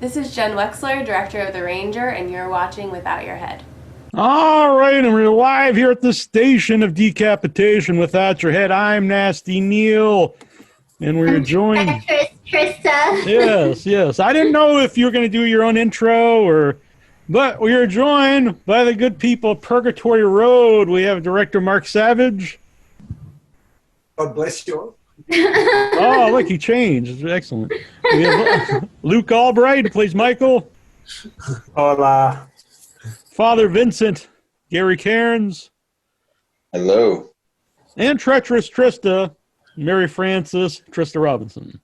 This is Jen Wexler, director of The Ranger, and you're watching Without Your Head. All right, and we're live here at the station of decapitation Without Your Head. I'm Nasty Neil, and we're joined... Trista. Yes. I didn't know if you were going to do your own intro, but we are joined by the good people of Purgatory Road. We have director Mark Savage. God bless you all. Oh, look, he changed. Excellent. We have Luke Albright, who plays Michael. Hola. Father Vincent, Gary Cairns. Hello. And treacherous Trista, Mary Frances, Trista Robinson.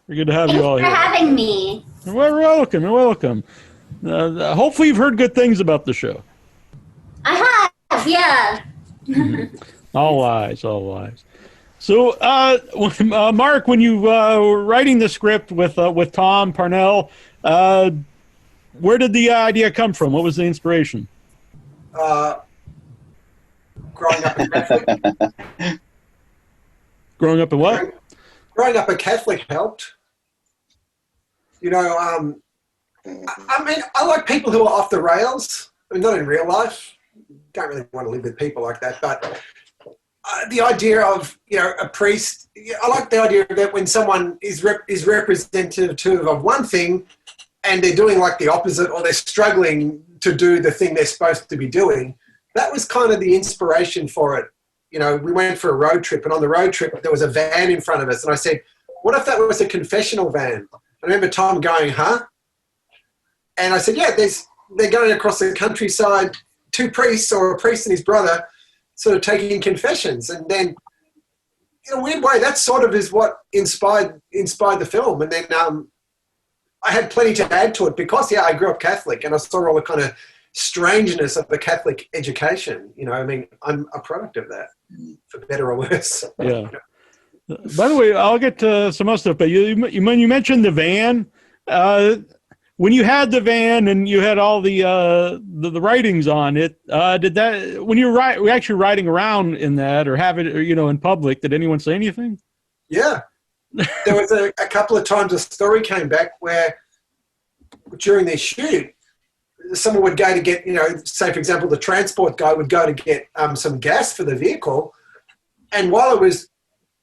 We're good to have you all here. Thanks for having me. Well, you're welcome. Hopefully you've heard good things about the show. I have, yeah. All lies. So, Mark, when you were writing the script with Tom Parnell, where did the idea come from? What was the inspiration? Growing up a Catholic. Growing up a what? Growing up a Catholic helped. You know, I mean, I like people who are off the rails. I mean, not in real life. Don't really want to live with people like that, but the idea of, you know, a priest, I like the idea that when someone is representative of one thing and they're doing like the opposite, or they're struggling to do the thing they're supposed to be doing, that was kind of the inspiration for it. You know, we went for a road trip, and on the road trip there was a van in front of us, and I said, what if that was a confessional van? I remember Tom going, huh? And I said, yeah, they're going across the countryside, two priests, or a priest and his brother, sort of taking confessions. And then, in a weird way, that sort of is what inspired the film. And then I had plenty to add to it because, I grew up Catholic, and I saw all the kind of strangeness of the Catholic education. You know, I mean, I'm a product of that, for better or worse. Yeah. By the way, I'll get to some other stuff, but when you mentioned the van, when you had the van and you had all the writings on it, did that, when you were actually riding around in that or have it, in public, did anyone say anything? Yeah. There was a couple of times a story came back where during their shoot, someone would go to get, say, for example, the transport guy would go to get some gas for the vehicle. And while it was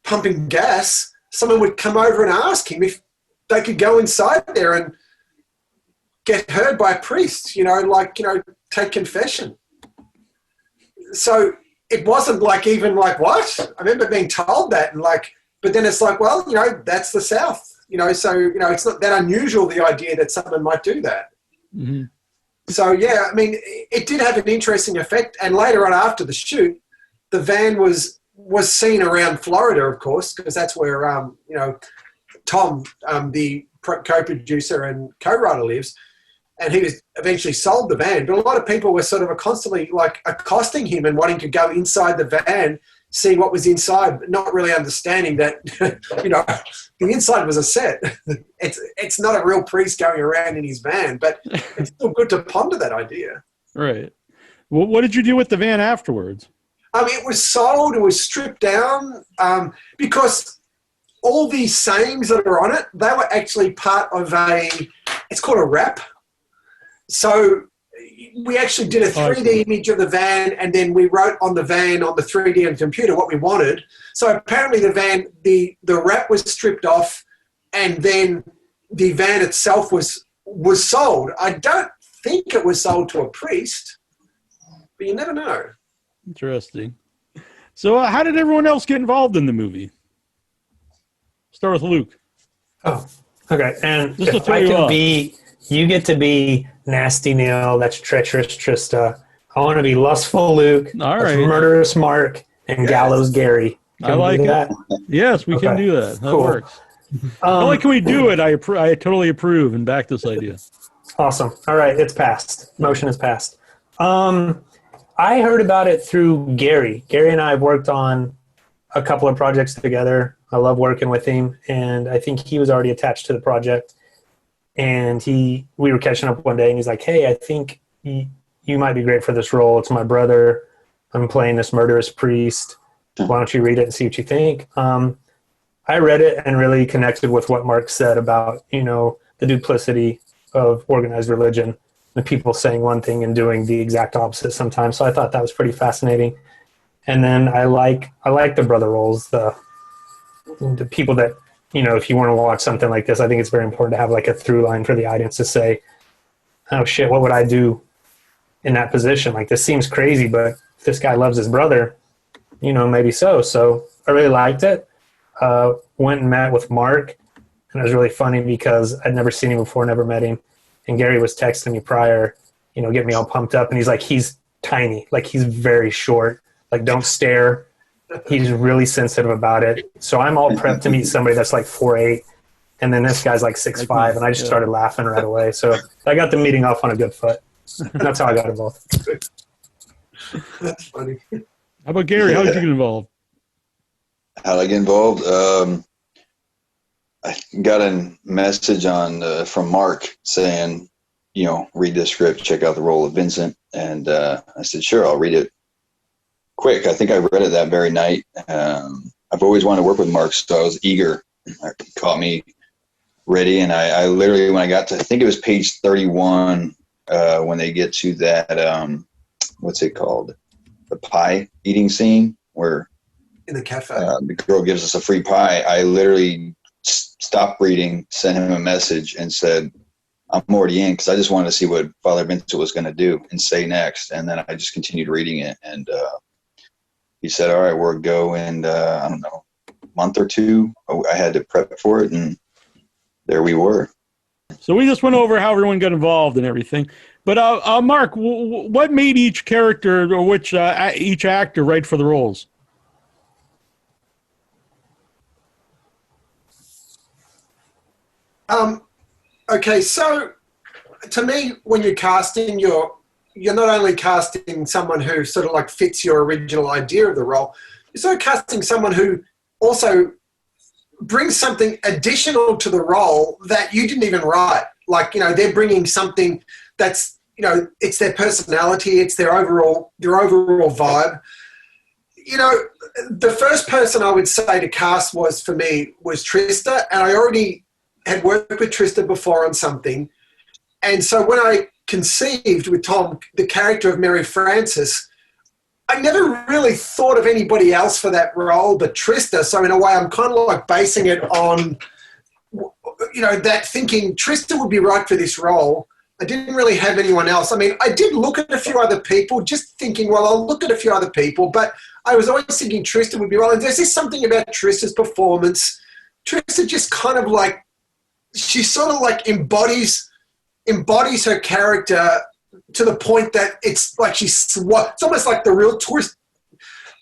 pumping gas, someone would come over and ask him if they could go inside there and get heard by a priest, take confession. So it wasn't even what? I remember being told that but then it's well, that's the South, so, it's not that unusual, the idea that someone might do that. Mm-hmm. So, yeah, I mean, it did have an interesting effect. And later on after the shoot, the van was seen around Florida, of course, because that's where, Tom, the co-producer and co-writer lives. And he was eventually sold the van. But a lot of people were sort of constantly accosting him and wanting to go inside the van, see what was inside, but not really understanding that, the inside was a set. It's not a real priest going around in his van, but it's still good to ponder that idea. Right. Well, what did you do with the van afterwards? It was sold, it was stripped down, because all these sayings that are on it, they were actually part of it's called a wrap. So we actually did a 3D image of the van, and then we wrote on the van on the 3D and computer what we wanted. So apparently the van, the wrap was stripped off, and then the van itself was sold. I don't think it was sold to a priest, but you never know. Interesting. So how did everyone else get involved in the movie? Start with Luke. Oh, okay. And Just if I can be, you get to be Nasty Neil, that's treacherous Trista. I want to be lustful Luke, all right. That's murderous Mark, and gallows Gary. I like that. Yes, we can do that. That works. Not only can we do it, I totally approve and back this idea. Awesome. All right, it's passed. Motion is passed. I heard about it through Gary. Gary and I have worked on a couple of projects together. I love working with him, and I think he was already attached to the project. And we were catching up one day, and he's like, hey, I think you might be great for this role. It's my brother. I'm playing this murderous priest. Why don't you read it and see what you think? I read it and really connected with what Mark said about, the the duplicity of organized religion, the people saying one thing and doing the exact opposite sometimes. So I thought that was pretty fascinating. And then I like the brother roles, the people that, if you want to watch something like this, I think it's very important to have like a through line for the audience to say, oh shit, what would I do in that position? Like, this seems crazy, but if this guy loves his brother, maybe so. So I really liked it. Went and met with Mark, and it was really funny because I'd never seen him before, never met him. And Gary was texting me prior, get me all pumped up. And he's like, he's tiny, like he's very short, like don't stare. He's really sensitive about it. So I'm all prepped to meet somebody that's like 4'8", and then this guy's like 6'5", and I just started laughing right away. So I got the meeting off on a good foot. And that's how I got involved. That's funny. How about Gary? How did you get involved? How did I get involved? I got a message from Mark saying, read this script, check out the role of Vincent. And I said, sure, I'll read it quick. I think I read it that very night. I've always wanted to work with Mark, so I was eager. He caught me ready, and I literally, when I got to, I think it was page 31, when they get to that, what's it called? The pie eating scene where In the cafe. The girl gives us a free pie. I literally stopped reading, sent him a message, and said, I'm already in, because I just wanted to see what Father Vincent was going to do and say next. And then I just continued reading it. And he said, all right, we'll go. And I don't know, a month or two, I had to prep for it. And there we were. So we just went over how everyone got involved and everything. But Mark, what made each character or each actor right for the roles? Okay, so to me, when you're casting, you're not only casting someone who sort of like fits your original idea of the role, you're sort of casting someone who also brings something additional to the role that you didn't even write. Like, they're bringing something that's, it's their personality, it's their overall vibe. The first person I would say to cast was Trista, and I already had worked with Trista before on something. And so when I conceived with Tom the character of Mary Frances, I never really thought of anybody else for that role but Trista. So in a way, I'm kind of like basing it on, that thinking Trista would be right for this role. I didn't really have anyone else. I mean, I did look at a few other people, just thinking, well, I'll look at a few other people, but I was always thinking Trista would be right. And there's just something about Trista's performance. Trista just kind of like, she sort of like embodies her character to the point that it's like it's almost like the real twist.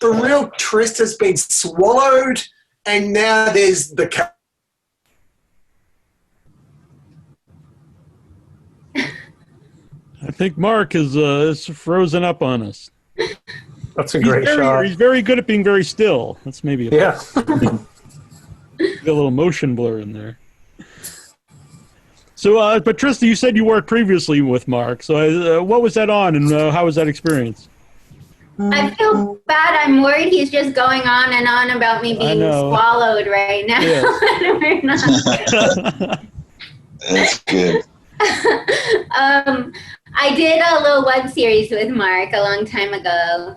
The real twist has been swallowed, and now there's the character. I think Mark is frozen up on us. That's a great shot. He's very good at being very still. That's maybe got a little motion blur in there. So, but Trista, you said you worked previously with Mark. So, what was that on, and how was that experience? I feel bad. I'm worried he's just going on and on about me being swallowed right now. Yeah. That's good. I did a little web series with Mark a long time ago.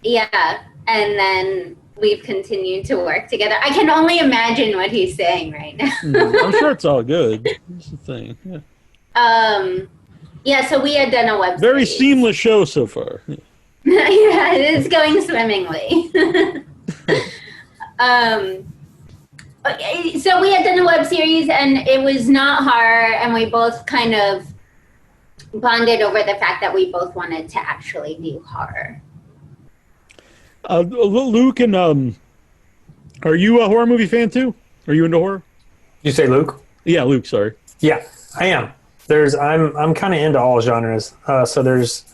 Yeah, and then we've continued to work together. I can only imagine what he's saying right now. I'm sure it's all good. That's the thing. Yeah. Yeah, so we had done a web Very series. seamless show so far. Yeah, it's going swimmingly. So we had done a web series, and it was not horror, and we both kind of bonded over the fact that we both wanted to actually do horror. Luke, and are you a horror movie fan too? Are you into horror? You say Luke? Yeah, Luke. Sorry. Yeah, I am. I'm kind of into all genres. So there's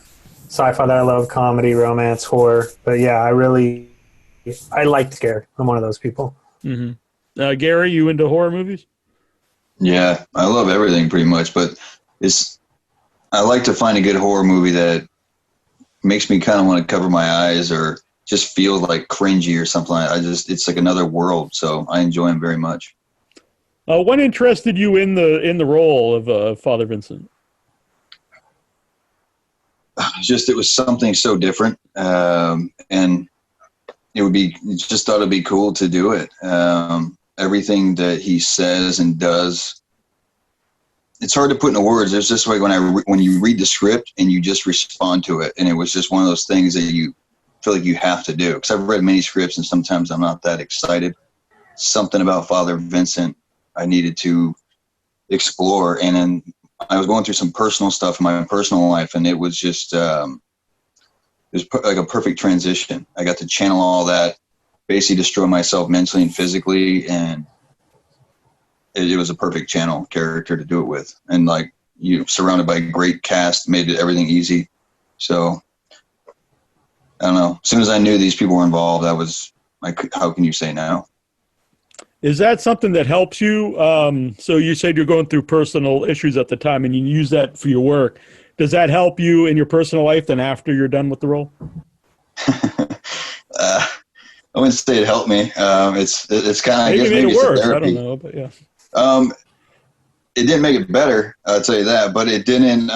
sci-fi that I love, comedy, romance, horror. But yeah, I like scared. I'm one of those people. Mm-hmm. Gary, you into horror movies? Yeah, I love everything pretty much, but I like to find a good horror movie that makes me kind of want to cover my eyes or just feel like cringy or something. It's like another world, so I enjoy them very much. What interested you in the role of Father Vincent? Just it was something so different, and just thought it'd be cool to do it. Everything that he says and does, it's hard to put into words. There's this way when you read the script and you just respond to it, and it was just one of those things that you feel like you have to do. Because I've read many scripts and sometimes I'm not that excited. Something about Father Vincent I needed to explore, and then I was going through some personal stuff in my personal life, and it was just like a perfect transition. I got to channel all that, basically destroy myself mentally and physically, and it was a perfect channel character to do it with. And like, surrounded by a great cast, made everything easy. So I don't know. As soon as I knew these people were involved, I was like, how can you say no? Is that something that helps you? So you said you're going through personal issues at the time and you use that for your work. Does that help you in your personal life then after you're done with the role? I wouldn't say it helped me. It's kind of, maybe it worse. therapy. I don't know, but yeah. It didn't make it better, I'll tell you that, but it didn't,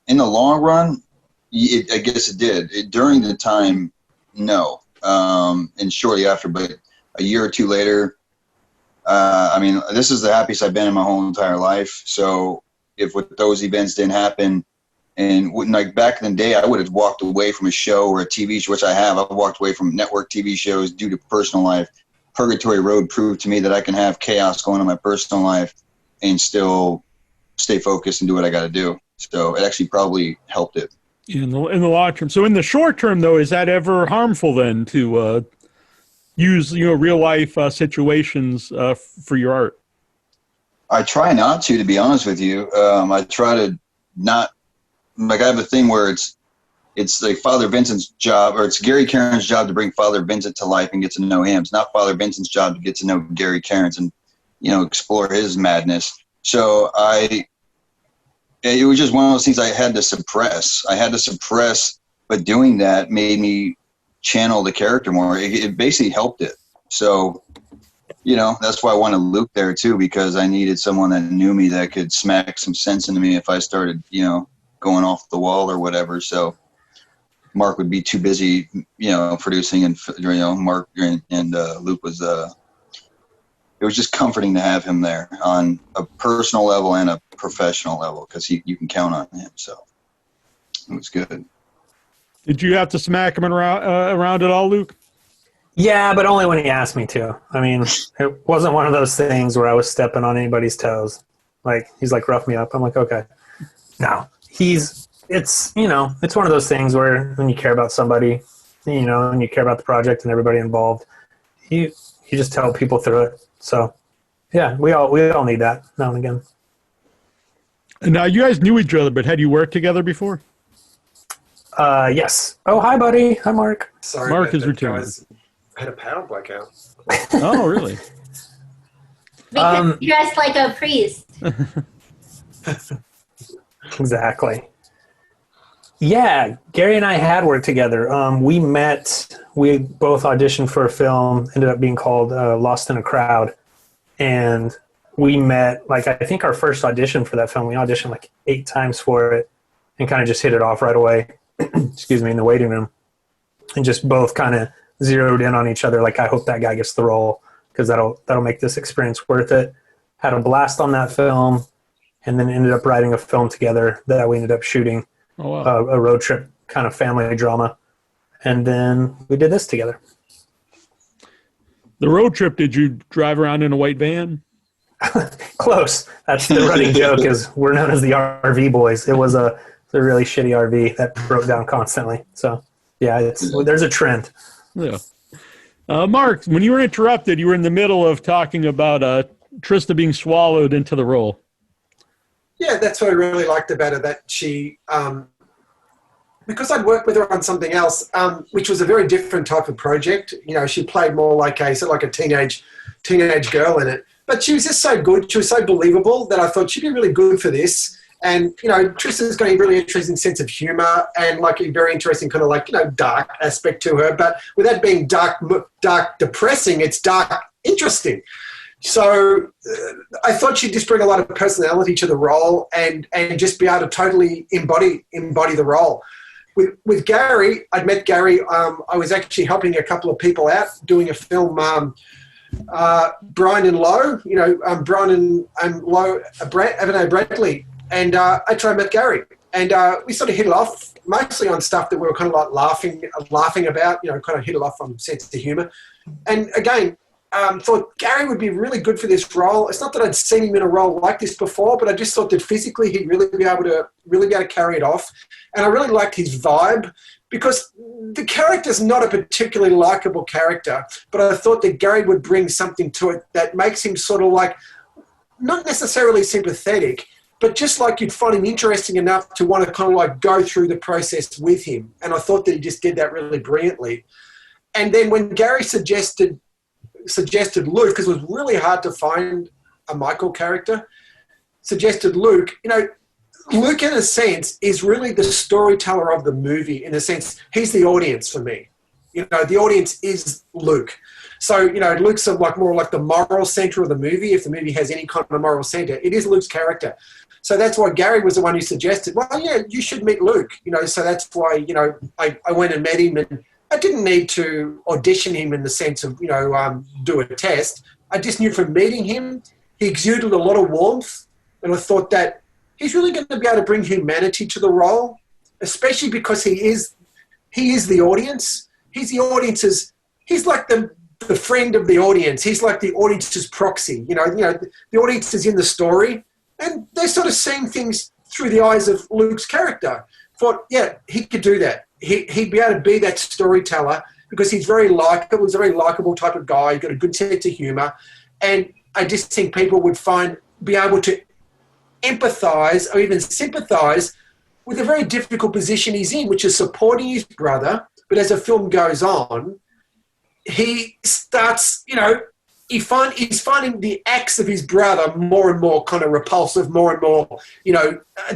in the long run, I guess it did. During the time, no. And shortly after, but a year or two later, this is the happiest I've been in my whole entire life. So if with those events didn't happen, and like back in the day, I would have walked away from a show or a TV show, which I have. I've walked away from network TV shows due to personal life. Purgatory Road proved to me that I can have chaos going on in my personal life and still stay focused and do what I got to do. So it actually probably helped it. In the long term. So in the short term, though, is that ever harmful then to use real life situations for your art? I try not to be honest with you. I try to not, like, I have a thing where it's like Father Vincent's job, or it's Gary Cairns' job to bring Father Vincent to life and get to know him. It's not Father Vincent's job to get to know Gary Cairns and explore his madness. So it was just one of those things I had to suppress. But doing that made me channel the character more. It basically helped it. So, that's why I wanted Luke there too, because I needed someone that knew me that could smack some sense into me if I started, going off the wall or whatever. So Mark would be too busy, producing, and Mark and Luke was. It was just comforting to have him there on a personal level and a professional level, because you can count on him. So it was good. Did you have to smack him around at all, Luke? Yeah, but only when he asked me to. I mean, it wasn't one of those things where I was stepping on anybody's toes. Like, he's like, rough me up. I'm like, okay. No, it's one of those things where when you care about somebody, and you care about the project and everybody involved, you just tell people through it. So, yeah, we all need that now and again. And now you guys knew each other, but had you worked together before? Yes. Oh, hi, buddy. Hi, Mark. Sorry, Mark is returning. I had a power blackout. Oh, really? Because you're dressed like a priest. Exactly. Yeah, Gary and I had worked together. We both auditioned for a film, ended up being called Lost in a Crowd. And we met, I think our first audition for that film, we auditioned 8 times for it and kind of just hit it off right away, excuse me, in the waiting room. And just both kind of zeroed in on each other. I hope that guy gets the role, because that'll make this experience worth it. Had a blast on that film, and then ended up writing a film together that we ended up shooting. Oh, wow. A road trip kind of family drama. And then we did this together. The road trip, did you drive around in a white van? Close. That's the running joke, is we're known as the RV boys. It was a really shitty RV that broke down constantly. So, yeah, there's a trend. Yeah. Mark, when you were interrupted, you were in the middle of talking about Trista being swallowed into the role. Yeah, that's what I really liked about her, that she, because I'd worked with her on something else, which was a very different type of project. She played more like a teenage girl in it. But she was just so good. She was so believable that I thought she'd be really good for this. And, Trista's got a really interesting sense of humor and a very interesting kind of dark aspect to her. But without being dark depressing, it's dark interesting. So I thought she'd just bring a lot of personality to the role and just be able to totally embody the role. With Gary, I'd met Gary. I was actually helping a couple of people out doing a film, Brian and Lowe, Brian and Lowe, Avonay Bradley. And I met Gary. And we sort of hit it off, mostly on stuff that we were kind of like laughing about, kind of hit it off on sense of humour. And again, thought Gary would be really good for this role. It's not that I'd seen him in a role like this before, but I just thought that physically he'd really be able to carry it off. And I really liked his vibe because the character's not a particularly likable character, but I thought that Gary would bring something to it that makes him sort of like, not necessarily sympathetic, but just like you'd find him interesting enough to want to kind of like go through the process with him. And I thought that he just did that really brilliantly. And then when Gary suggested Luke, because it was really hard to find a Michael character, suggested Luke. Luke in a sense is really the storyteller of the movie. In a sense, he's the audience for me. The audience is Luke. So, Luke's more like the moral center of the movie. If the movie has any kind of moral center, it is Luke's character. So that's why Gary was the one who suggested, well, yeah, you should meet Luke. So that's why, I went and met him, and I didn't need to audition him in the sense of, do a test. I just knew from meeting him, he exuded a lot of warmth, and I thought that he's really going to be able to bring humanity to the role, especially because he is the audience. He's the audience's, he's like the friend of the audience. He's like the audience's proxy. The audience is in the story, and they're sort of seeing things through the eyes of Luke's character. Thought, yeah, he could do that. He'd be able to be that storyteller because he's very likable. He's a very likable type of guy. He's got a good sense of humour. And I just think people would be able to empathise or even sympathise with a very difficult position he's in, which is supporting his brother. But as the film goes on, he starts, he's finding the acts of his brother more and more kind of repulsive, more and more,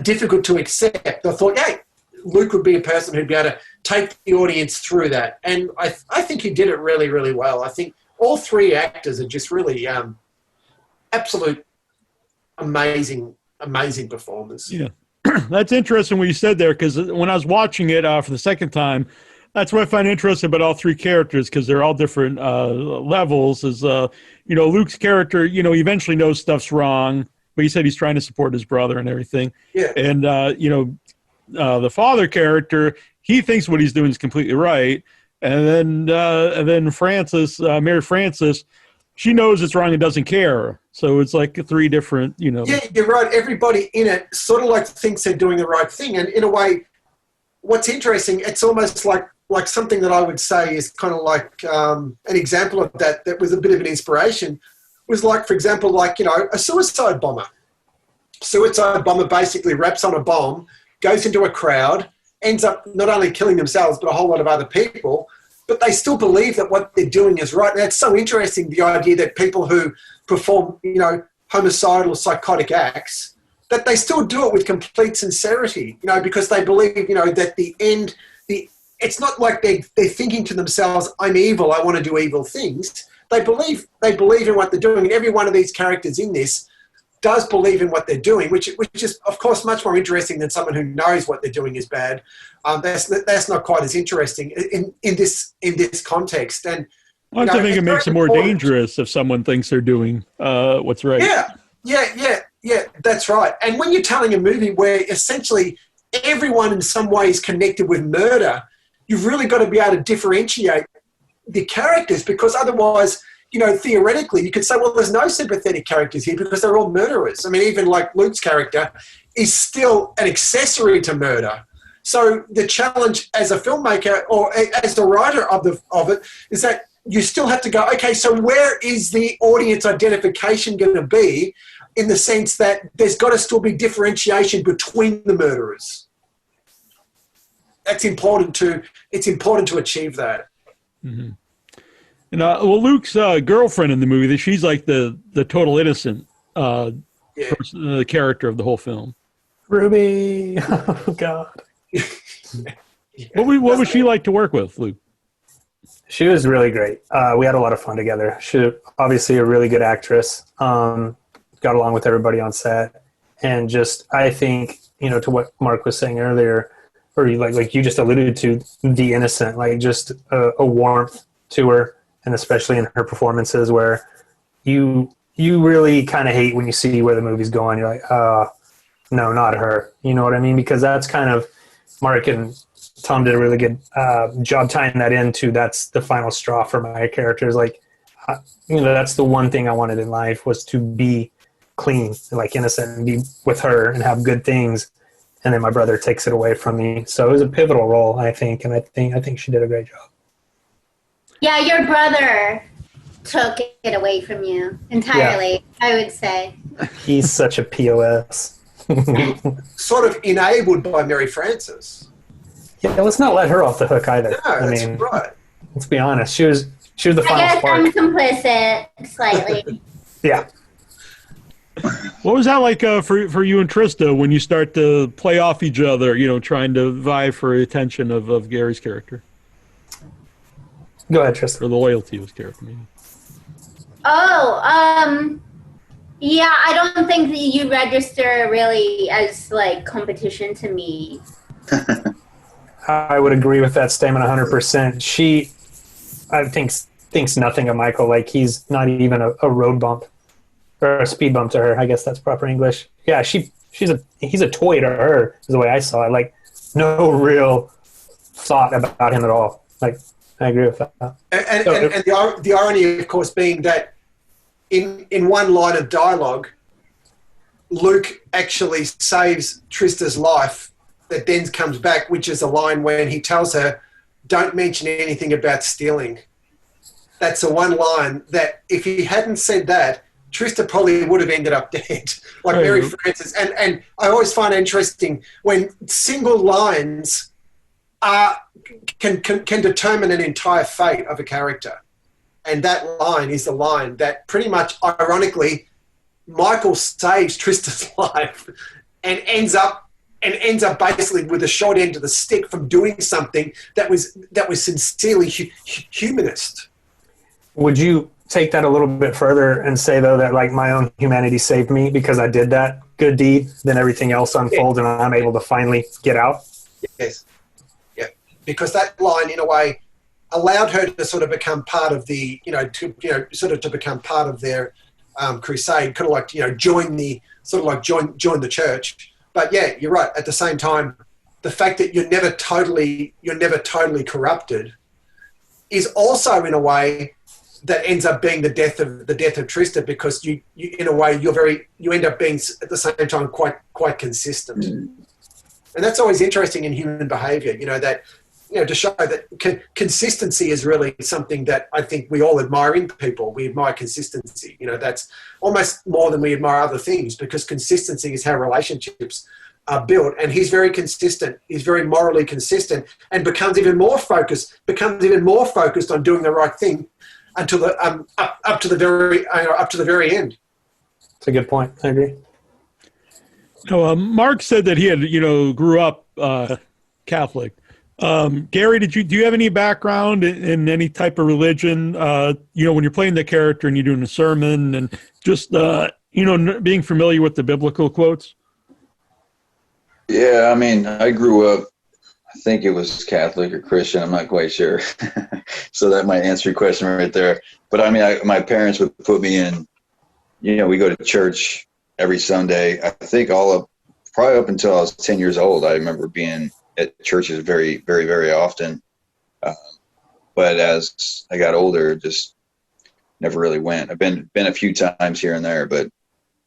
difficult to accept. I thought, hey, Luke would be a person who'd be able to take the audience through that. And I think he did it really, really well. I think all three actors are just really absolute amazing performers. Yeah. That's interesting what you said there, because when I was watching it for the second time, that's what I find interesting about all three characters, because they're all different levels. Luke's character, he eventually knows stuff's wrong, but he said he's trying to support his brother and everything. Yeah. And, the father character, he thinks what he's doing is completely right. And then Frances, Mary Frances, she knows it's wrong and doesn't care. So it's like three different, Yeah, you're right. Everybody in it sort of like thinks they're doing the right thing. And in a way, what's interesting, it's almost like something that I would say is kind of like an example of that was a bit of an inspiration, was like, for example, a suicide bomber. Suicide bomber basically wraps on a bomb, goes into a crowd, ends up not only killing themselves but a whole lot of other people, but they still believe that what they're doing is right. And that's so interesting, the idea that people who perform, homicidal, psychotic acts, that they still do it with complete sincerity, because they believe, that it's not like they're thinking to themselves, I'm evil, I want to do evil things. They believe in what they're doing, and every one of these characters in this does believe in what they're doing, which is, of course, much more interesting than someone who knows what they're doing is bad. That's not quite as interesting in this context. And I think it makes it more dangerous if someone thinks they're doing what's right. Yeah, that's right. And when you're telling a movie where essentially everyone in some way is connected with murder, you've really got to be able to differentiate the characters, because otherwise, theoretically, you could say, well, there's no sympathetic characters here because they're all murderers. I mean, even like Luke's character is still an accessory to murder. So the challenge as a filmmaker or as the writer of it is that you still have to go, okay, so where is the audience identification going to be, in the sense that there's got to still be differentiation between the murderers. It's important to achieve that. Mm-hmm. And Luke's girlfriend in the movie, she's like the total innocent person, the character of the whole film. Ruby, oh God. What was she like to work with, Luke? She was really great. We had a lot of fun together. She obviously a really good actress. Got along with everybody on set, and just I think to what Mark was saying earlier, or like you just alluded to, the innocent, like just a warmth to her, and especially in her performances where you really kind of hate when you see where the movie's going. You're like, no, not her. You know what I mean? Because that's kind of Mark and Tom did a really good job tying that into that's the final straw for my characters. Like, that's the one thing I wanted in life was to be clean, like innocent, and be with her and have good things. And then my brother takes it away from me. So it was a pivotal role, I think, and I think she did a great job. Yeah, your brother took it away from you entirely, I would say. He's such a POS. Sort of enabled by Mary Frances. Yeah, let's not let her off the hook either. No, that's right. Let's be honest. She was the final I guess spark. I'm complicit slightly. Yeah. What was that like for you and Trista when you start to play off each other, trying to vie for attention of Gary's character? Go ahead, Trista. Or the loyalty of his character, maybe. Yeah, I don't think that you register really as like competition to me. I would agree with that statement 100%. She, I think, thinks nothing of Michael. Like he's not even a road bump or a speed bump to her. I guess that's proper English. Yeah, he's a toy to her is the way I saw it. Like no real thought about him at all. Like I agree with that. And the irony, of course, being that in one line of dialogue, Luke actually saves Trista's life that then comes back, which is a line when he tells her, don't mention anything about stealing. That's the one line that if he hadn't said that, Trista probably would have ended up dead, like Mary Frances. And I always find it interesting when single lines can determine an entire fate of a character. And that line is the line that pretty much, ironically, Michael saves Trista's life and ends up basically with the short end of the stick from doing something that was sincerely humanist. Would you take that a little bit further and say, though, that like my own humanity saved me because I did that good deed, then everything else unfolds and I'm able to finally get out? Yes. Yeah. Because that line, in a way, allowed her to sort of become part of the, to become part of their crusade, kind of like, join the church. But yeah, you're right. At the same time, the fact that you're never totally corrupted is also, in a way, that ends up being the death of Trista, because you in a way you end up being at the same time quite consistent, and that's always interesting in human behaviour. That to show that consistency is really something that I think we all admire in people. We admire consistency. That's almost more than we admire other things, because consistency is how relationships are built. And he's very consistent. He's very morally consistent, and becomes even more focused on doing the right thing until the up to the very end. That's a good point. I agree. Mark said that he had grew up Catholic. Gary, do you have any background in any type of religion? When you're playing the character and you're doing a sermon, and just being familiar with the biblical quotes. Yeah, I mean, I grew up, I think it was Catholic or Christian, I'm not quite sure. So that might answer your question right there. But I mean, my parents would put me in, we go to church every Sunday. I think probably up until I was 10 years old, I remember being at churches very, very, very often. But as I got older, just never really went. I've been a few times here and there, but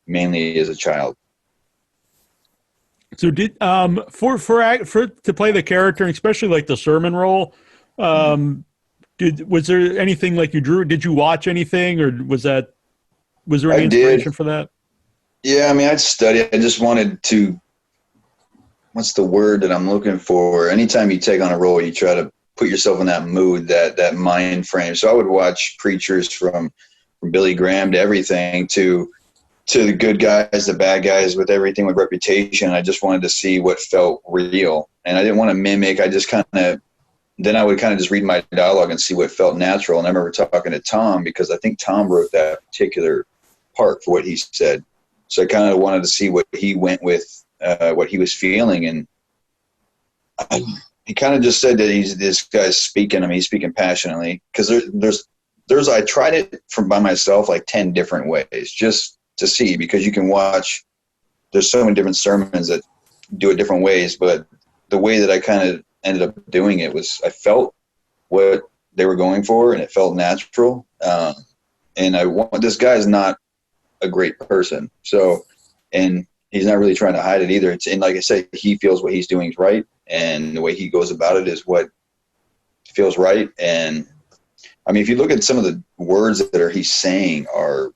mainly as a child. So did for to play the character, and especially like the sermon role, was there anything like you drew? Did you watch anything, or was there any inspiration for that? Yeah, I mean, I'd study. I just wanted to. What's the word that I'm looking for? Anytime you take on a role, you try to put yourself in that mood, that mind frame. So I would watch preachers from Billy Graham to everything to the good guys, the bad guys, with everything with Reputation. I just wanted to see what felt real, and I didn't want to mimic. I just kind of then I would kind of just read my dialogue and see what felt natural. And I remember talking to Tom, because I think Tom wrote that particular part for what he said. So I kind of wanted to see what he went with, what he was feeling. And he kind of just said that this guy's speaking. I mean, he's speaking passionately, because I tried it by myself like 10 different ways just to see, because you can watch, there's so many different sermons that do it different ways, but the way that I kind of ended up doing it was I felt what they were going for, and it felt natural. And this guy's not a great person. So, and he's not really trying to hide it either. And like I said, he feels what he's doing is right, and the way he goes about it is what feels right. And I mean, if you look at some of the words that he's saying are,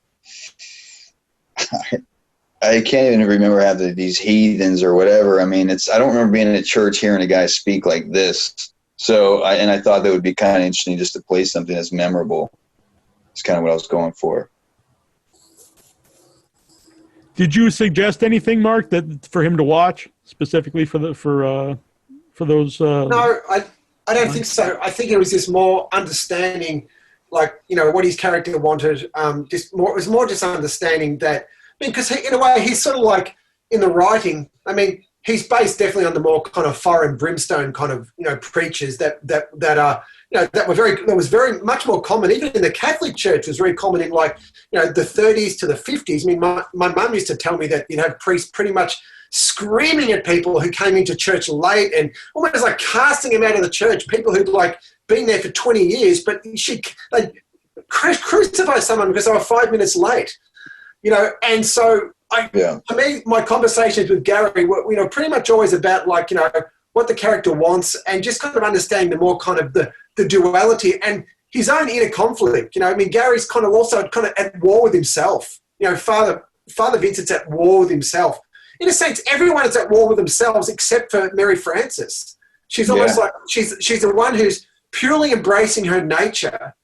I can't even remember half these heathens or whatever. I mean, I don't remember being in a church hearing a guy speak like this. So, I thought that would be kind of interesting just to play something that's memorable. It's kind of what I was going for. Did you suggest anything, Mark, that for him to watch specifically for those? No, I don't think so. I think it was just more understanding, like, you know, what his character wanted. It was more just understanding that. I mean, because in a way, he's sort of like in the writing. I mean, he's based definitely on the more kind of fire and brimstone kind of, you know, preachers that are, you know, that was very much more common. Even in the Catholic Church, was very common in, like, you know, the 30s to the 50s. I mean, my mum used to tell me that you'd have priests pretty much screaming at people who came into church late and almost like casting them out of the church. People who'd like been there for 20 years, but they'd crucify someone because they were 5 minutes late. You know, and so to me, my conversations with Gary were, you know, pretty much always about, like, you know, what the character wants, and just kind of understanding the more kind of the duality and his own inner conflict. You know, I mean, Gary's kind of also kind of at war with himself. You know, Father Vincent's at war with himself. In a sense, everyone is at war with themselves except for Mary Frances. She's almost like she's the one who's purely embracing her nature.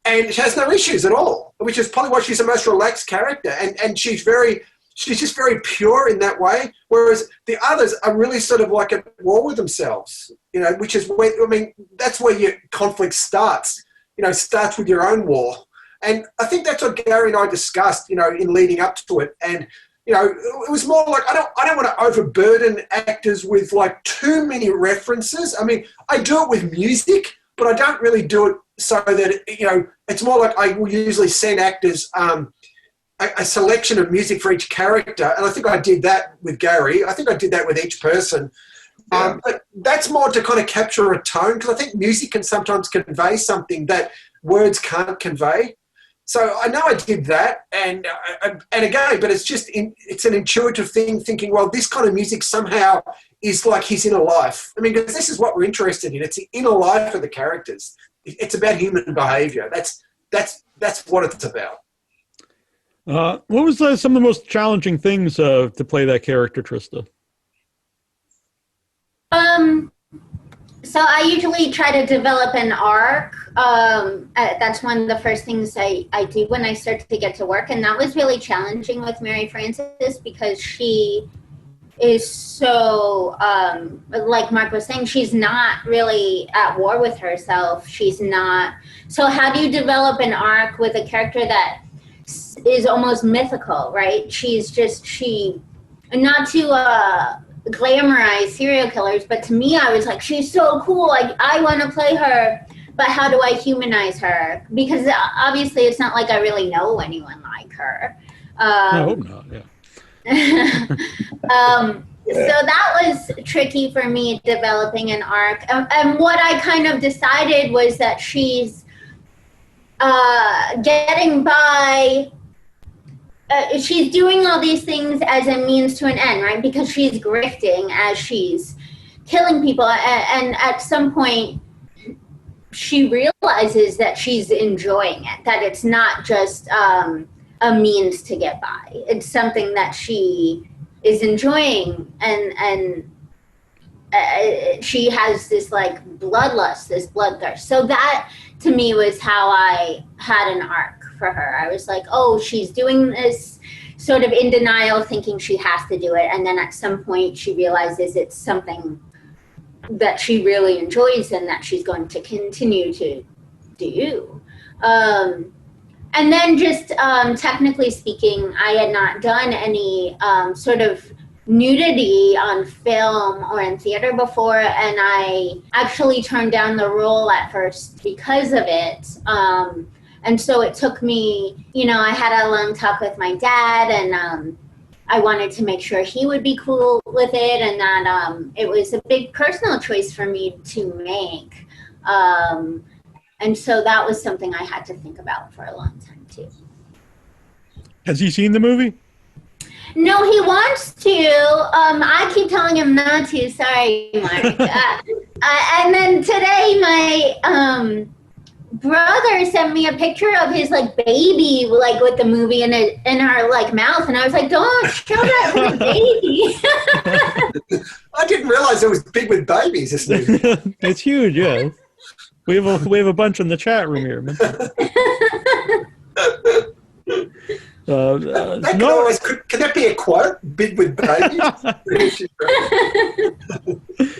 And she has no issues at all, which is probably why she's the most relaxed character. And she's just very pure in that way. Whereas the others are really sort of like at war with themselves, you know, which is where, I mean, that's where your conflict starts, you know, starts with your own war. And I think that's what Gary and I discussed, you know, in leading up to it. And, you know, it was more like, I don't want to overburden actors with like too many references. I mean, I do it with music, but I don't really do it so that, you know, it's more like I will usually send actors a selection of music for each character. And I think I did that with Gary. I think I did that with each person. But that's more to kind of capture a tone, because I think music can sometimes convey something that words can't convey. So I know I did that, and again, but it's just it's an intuitive thing, thinking, well, this kind of music somehow is like his inner life. I mean, because this is what we're interested in. It's the inner life of the characters. It's about human behavior. That's what it's about. What was some of the most challenging things to play that character, Trista? So I usually try to develop an arc. That's one of the first things I do when I start to get to work. And that was really challenging with Mary Frances, because she is so, like Mark was saying, she's not really at war with herself. She's not. So how do you develop an arc with a character that is almost mythical, right? Not to glamorize serial killers, but to me, I was like, she's so cool. I want to play her, but how do I humanize her? Because obviously it's not like I really know anyone like her. I hope not, yeah. So that was tricky for me, developing an arc. And what I kind of decided was that she's getting by. She's doing all these things as a means to an end, right? Because she's grifting as she's killing people. And at some point, she realizes that she's enjoying it, that it's not just a means to get by. It's something that she is enjoying. And she has this like bloodlust, this bloodthirst. So that to me was how I had an arc for her. I was like, oh, she's doing this sort of in denial, thinking she has to do it. And then at some point she realizes it's something that she really enjoys and that she's going to continue to do. And then just technically speaking, I had not done any sort of nudity on film or in theater before, and I actually turned down the role at first because of it. And so it took me, I had a long talk with my dad, and I wanted to make sure he would be cool with it, and that it was a big personal choice for me to make. And so that was something I had to think about for a long time, too. Has he seen the movie? No, he wants to. I keep telling him not to. Sorry, Mark. And then today, my brother sent me a picture of his baby with the movie in her mouth, and I was like, "Don't show that to the baby." I didn't realize it was big with babies. This movie. It's huge, yeah. We have a bunch in the chat room here. Can that be a quote? Big with babies?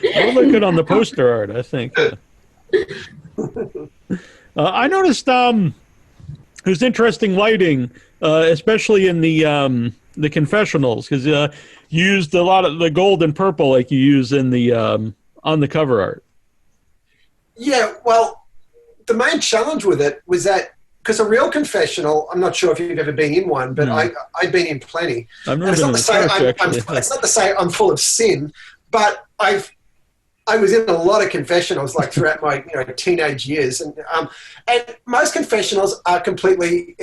It'll look good on the poster art, I think. I noticed there's interesting lighting, especially in the confessionals, because you used a lot of the gold and purple like you use in the on the cover art. Yeah, well, the main challenge with it was that, because a real confessional, I'm not sure if you've ever been in one, but I've been in plenty. I've never been in a church, actually. It's not to say I'm full of sin, but I was in a lot of confessionals throughout my teenage years, and most confessionals are completely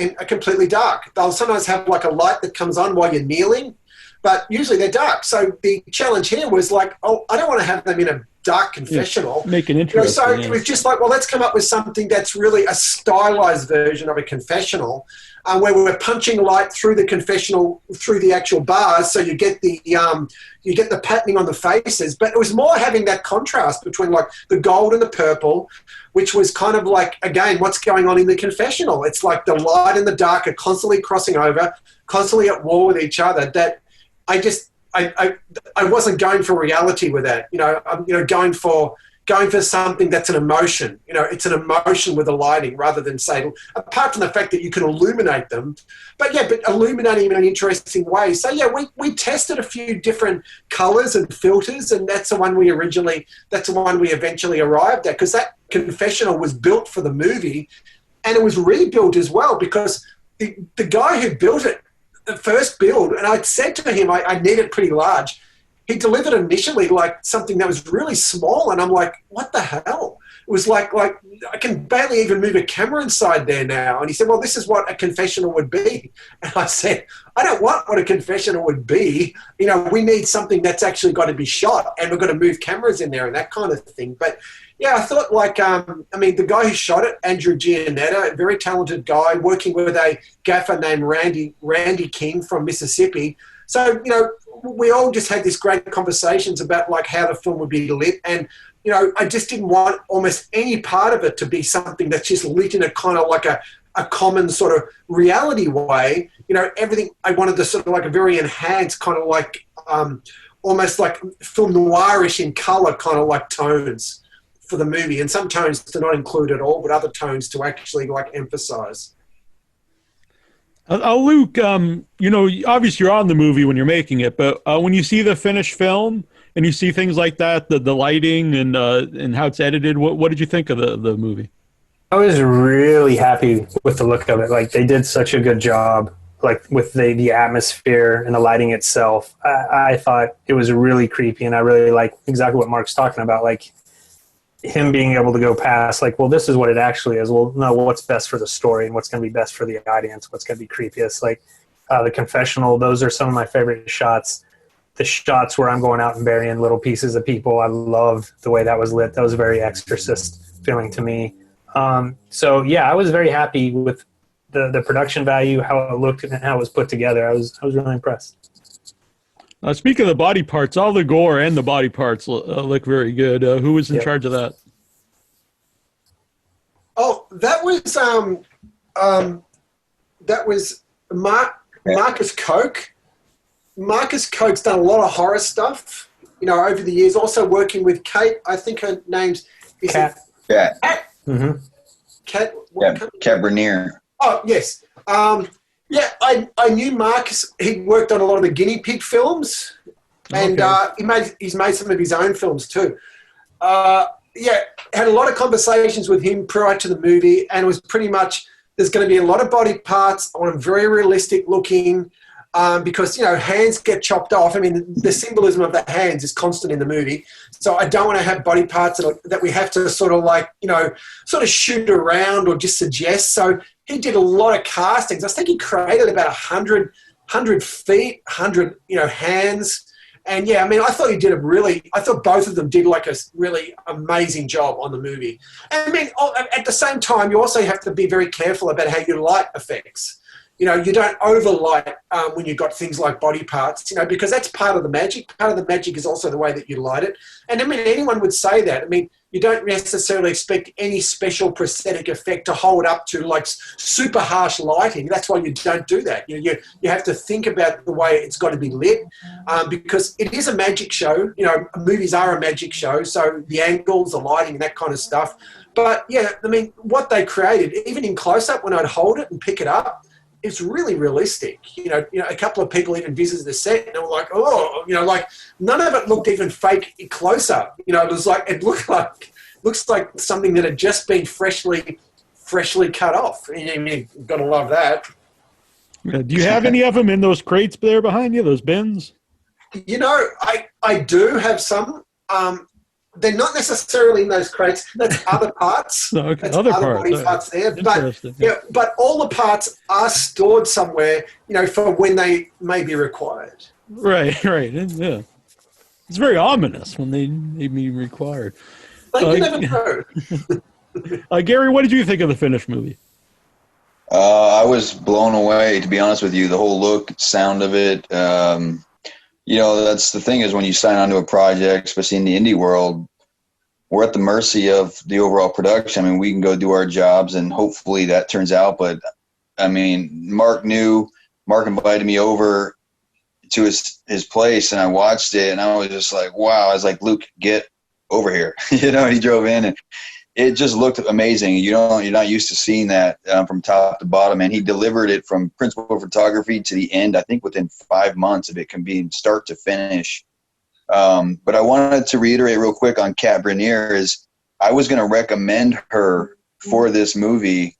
dark. They'll sometimes have a light that comes on while you're kneeling, but usually they're dark. So the challenge here was I don't want to have them in a dark confessional. Yeah, make it interesting. So it was just let's come up with something that's really a stylized version of a confessional, where we're punching light through the confessional, through the actual bars, so you get the patterning on the faces. But it was more having that contrast between the gold and the purple, which was kind of again, what's going on in the confessional. It's the light and the dark are constantly crossing over, constantly at war with each other. That I wasn't going for reality with that. I'm going for something that's an emotion. It's an emotion with the lighting, rather than apart from the fact that you can illuminate them, but illuminating in an interesting way. So yeah, we tested a few different colors and filters, and that's the one we eventually arrived at, because that confessional was built for the movie, and it was rebuilt as well, because the guy who built it, the first build, and I said to him, I need it pretty large. He delivered initially something that was really small, and I'm like, what the hell? It was like I can barely even move a camera inside there now. And he said, well, this is what a confessional would be. And I said, I don't want what a confessional would be. We need something that's actually got to be shot, and we've got to move cameras in there and that kind of thing. But yeah, I thought the guy who shot it, Andrew Giannetta, a very talented guy, working with a gaffer named Randy King from Mississippi. So, we all just had these great conversations about how the film would be lit. And, I just didn't want almost any part of it to be something that's just lit in a kind of a common sort of reality way. Everything, I wanted to sort of a very enhanced kind of almost film noirish in color kind of tones for the movie, and some tones to not include at all, but other tones to actually emphasize. Luke, obviously you're on the movie when you're making it, but when you see the finished film and you see things like that, the lighting and how it's edited, what did you think of the movie? I was really happy with the look of it. They did such a good job, with the atmosphere and the lighting itself. I thought it was really creepy, and I really like exactly what Mark's talking about, him being able to go past this is what it actually is. Well, no, what's best for the story and what's going to be best for the audience, what's going to be creepiest. The confessional, those are some of my favorite shots. The shots where I'm going out and burying little pieces of people, I love the way that was lit. That was very Exorcist feeling to me. So yeah, I was very happy with the production value, how it looked and how it was put together. I was really impressed. Speaking of the body parts, all the gore and the body parts look very good. Who was in charge of that? Oh, that was Marcus Koch. Marcus Koch's done a lot of horror stuff. over the years. Also working with Kate. I think her name's Cat. Yeah. Mm-hmm. Cat. Cat Bernier. Oh yes. I knew Marcus. He worked on a lot of the guinea pig films, and he's made some of his own films too. Had a lot of conversations with him prior to the movie, and it was pretty much there's going to be a lot of body parts. I want them very realistic looking, because hands get chopped off. I mean, the symbolism of the hands is constant in the movie, so I don't want to have body parts that we have to sort of shoot around or just suggest. So he did a lot of castings. I think he created about 100 feet, 100 hands. And I mean, I thought I thought both of them did like a really amazing job on the movie. And I mean, at the same time, you also have to be very careful about how you light effects. You don't overlight when you've got things like body parts, because that's part of the magic. Part of the magic is also the way that you light it. And I mean, anyone would say that. I mean, you don't necessarily expect any special prosthetic effect to hold up to like super harsh lighting. That's why you don't do that. You have to think about the way it's got to be lit, because it is a magic show. Movies are a magic show, so the angles, the lighting, and that kind of stuff. But I mean, what they created, even in close-up, when I'd hold it and pick it up, it's really realistic. A couple of people even visited the set and they were like, like none of it looked even fake close up. It looks like something that had just been freshly cut off. I mean, you've got to love that. Do you have any of them in those crates there behind you, those bins? I do have some. They're not necessarily in those crates. That's other parts. Okay. That's other body parts there. But all the parts are stored somewhere, for when they may be required. Right. Yeah. It's very ominous when they may be required. You never know. Gary, what did you think of the finished movie? I was blown away, to be honest with you. The whole look, sound of it. That's the thing is when you sign onto a project, especially in the indie world, we're at the mercy of the overall production. I mean, we can go do our jobs and hopefully that turns out. But I mean, Mark invited me over to his place and I watched it and I was just like, wow. I was like, Luke, get over here. And he drove in and it just looked amazing. You're not used to seeing that from top to bottom. And he delivered it from principal photography to the end, I think within 5 months of it can be start to finish. But I wanted to reiterate real quick on Kat Bernier is I was going to recommend her for this movie.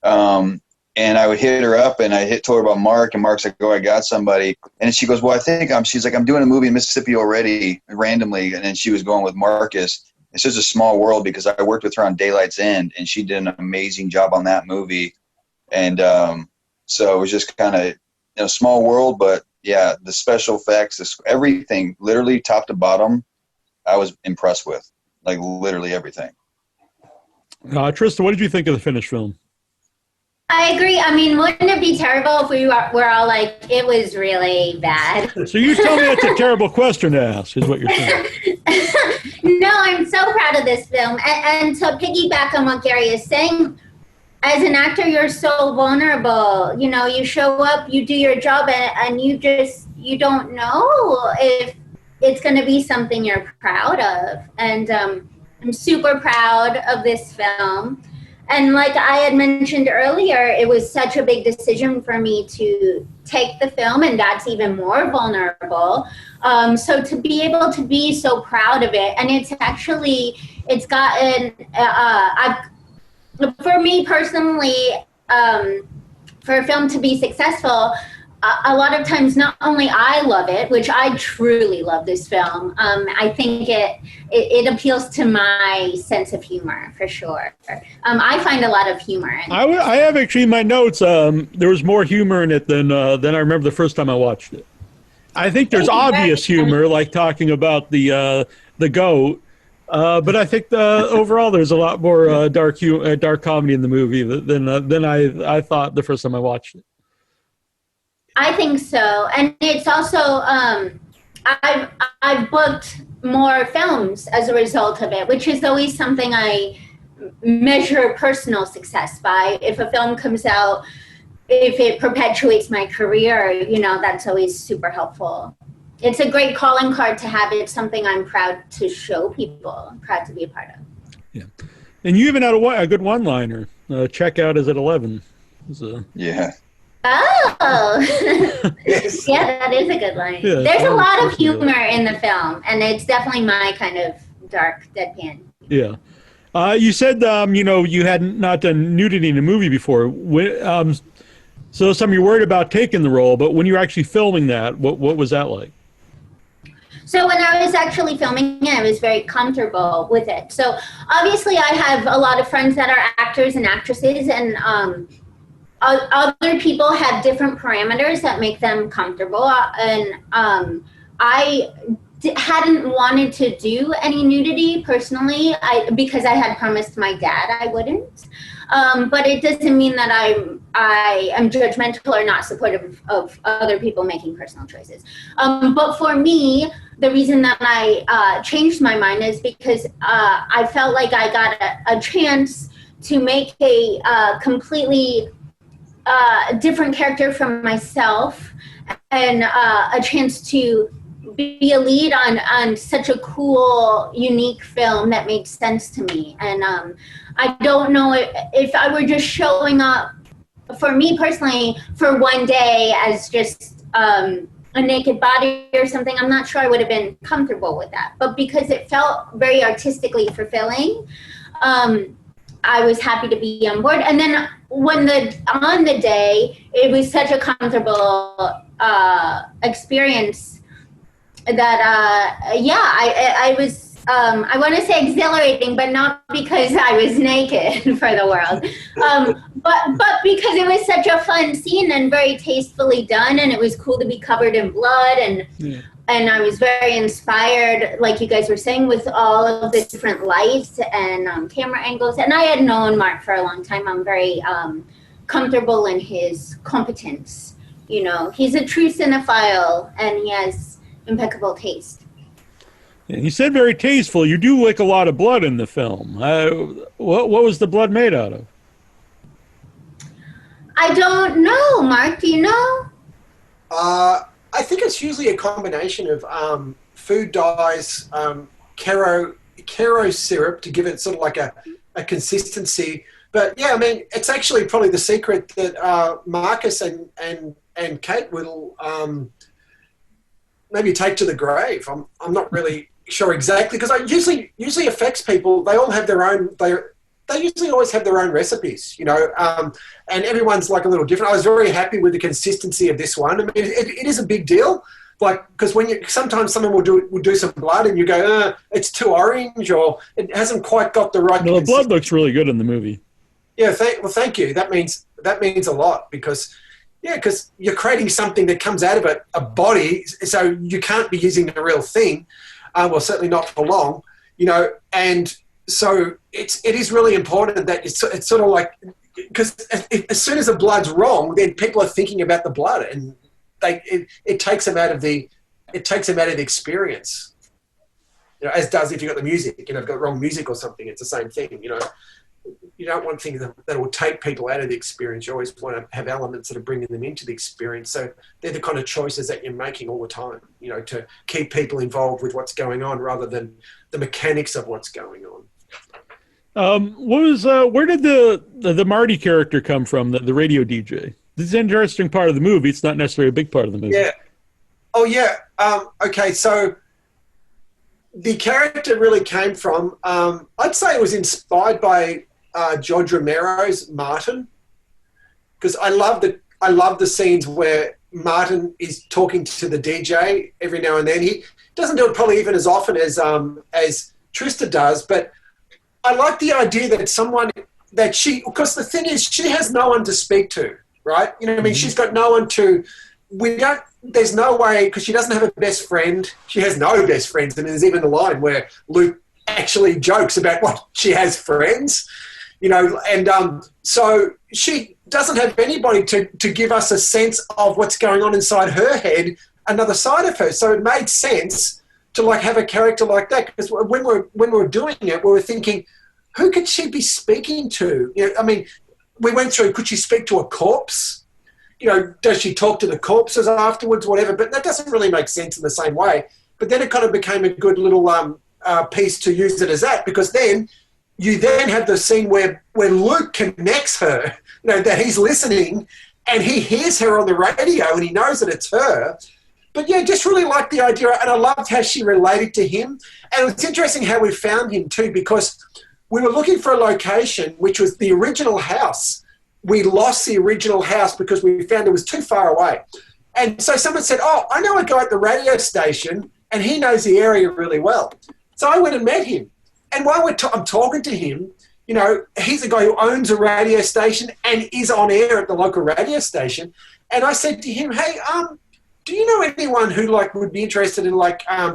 And I would hit her up and told her about Mark and Mark's like, oh, I got somebody. And she goes, well, she's like, I'm doing a movie in Mississippi already randomly. And then she was going with Marcus. It's just a small world because I worked with her on Daylight's End and she did an amazing job on that movie. And so it was just kind of small world, but yeah, the special effects, everything, literally top to bottom, I was impressed with, like literally everything. Trista, what did you think of the finished film? I agree. I mean, wouldn't it be terrible if we're all like, it was really bad? So you tell me it's a terrible question to ask, is what you're saying. No, I'm so proud of this film. And to piggyback on what Gary is saying, as an actor, you're so vulnerable. You show up, you do your job, and you don't know if it's going to be something you're proud of. And I'm super proud of this film. And like I had mentioned earlier, it was such a big decision for me to take the film, and that's even more vulnerable. So to be able to be so proud of it, and it's gotten, for me personally, for a film to be successful, a lot of times not only I love it, which I truly love this film, I think it appeals to my sense of humor for sure. I find a lot of humor in it. I have actually in my notes, there was more humor in it than I remember the first time I watched it. I think there's obvious humor, like talking about the goat. But I think overall there's a lot more dark comedy in the movie than I thought the first time I watched it. I think so, and it's also I've booked more films as a result of it, which is always something I measure personal success by. If a film comes out, if it perpetuates my career, that's always super helpful. it's a great calling card to have. It's something I'm proud to show people. I'm proud to be a part of. Yeah. And you even had a good one-liner. Checkout is at 11. Yeah. Oh, Yes. yeah, that is a good line. Yeah, There's a lot of yeah. humor in the film, and it's definitely my kind of dark deadpan. Yeah. You said, you had not done nudity in a movie before. So some you're worried about taking the role, but when you were actually filming that, what was that like? So when I was actually filming it, I was very comfortable with it. So obviously I have a lot of friends that are actors and actresses, and other people have different parameters that make them comfortable. And I hadn't wanted to do any nudity personally, because I had promised my dad I wouldn't. But it doesn't mean that I am judgmental or not supportive of other people making personal choices. But for me, the reason that I changed my mind is because I felt like I got a chance to make a completely different character from myself, and a chance to be a lead on such a cool, unique film that made sense to me. And I don't know if I were just showing up, for me personally, for one day as just a naked body or something, I'm not sure I would have been comfortable with that. But because it felt very artistically fulfilling, I was happy to be on board. And then on the day, it was such a comfortable experience that I was I want to say exhilarating, but not because I was naked for the world, but because it was such a fun scene and very tastefully done, and it was cool to be covered in blood, and I was very inspired, like you guys were saying, with all of the different lights and camera angles. And I had known Mark for a long time. I'm very comfortable in his competence. You know, he's a true cinephile, and he has impeccable taste. And you said very tasteful. You do lick a lot of blood in the film. What was the blood made out of? I don't know, Mark. Do you know? I think it's usually a combination of food dyes, Caro syrup to give it sort of like a consistency. But yeah, I mean, it's actually probably the secret that Marcus and Kate will maybe take to the grave. I'm not really sure exactly, because it usually affects people. They all have their own. They usually always have their own recipes, you know, and everyone's like a little different. I was very happy with the consistency of this one. I mean, it is a big deal, like, because sometimes someone will do some blood and you go, it's too orange, or it hasn't quite got the right. No, the blood looks really good in the movie. Yeah, thank you. That means a lot, because you're creating something that comes out of a body, so you can't be using the real thing. Well, certainly not for long, you know, and so it is really important that it's sort of like, because as soon as the blood's wrong, then people are thinking about the blood, and it takes them out of the experience. You know, as does if you've got the music. You know, if you've got wrong music or something, it's the same thing. You know, you don't want things that will take people out of the experience. You always want to have elements that are bringing them into the experience. So they're the kind of choices that you're making all the time, you know, to keep people involved with what's going on rather than the mechanics of what's going on. Where did the Marty character come from, the radio DJ? This is an interesting part of the movie. It's not necessarily a big part of the movie. Yeah. Oh, yeah. Okay, so the character really came from, I'd say it was inspired by George Romero's Martin, because I love the scenes where Martin is talking to the DJ every now and then. He doesn't do it probably even as often as Trista does, but I like the idea that because the thing is, she has no one to speak to, right? You know what I mean? She's got no one there's no way, because she doesn't have a best friend. She has no best friends. I mean, there's even a line where Luke actually jokes about what she has friends, you know, and so she doesn't have anybody to give us a sense of what's going on inside her head, another side of her. So it made sense to like have a character like that, because when we're doing it, we were thinking, who could she be speaking to? You know, I mean, we went through, could she speak to a corpse? does she talk to the corpses afterwards, whatever? But that doesn't really make sense in the same way. But then it kind of became a good little piece to use it as that, because then you then have the scene where Luke connects her, that he's listening and he hears her on the radio and he knows that it's her. But yeah, just really liked the idea, and I loved how she related to him. And it's interesting how we found him too, because we were looking for a location, which was the original house. We lost the original house because we found it was too far away. And so someone said, oh, I know a guy at the radio station and he knows the area really well. So I went and met him. And while I'm talking to him, he's a guy who owns a radio station and is on air at the local radio station. And I said to him, hey, do you know anyone who would be interested in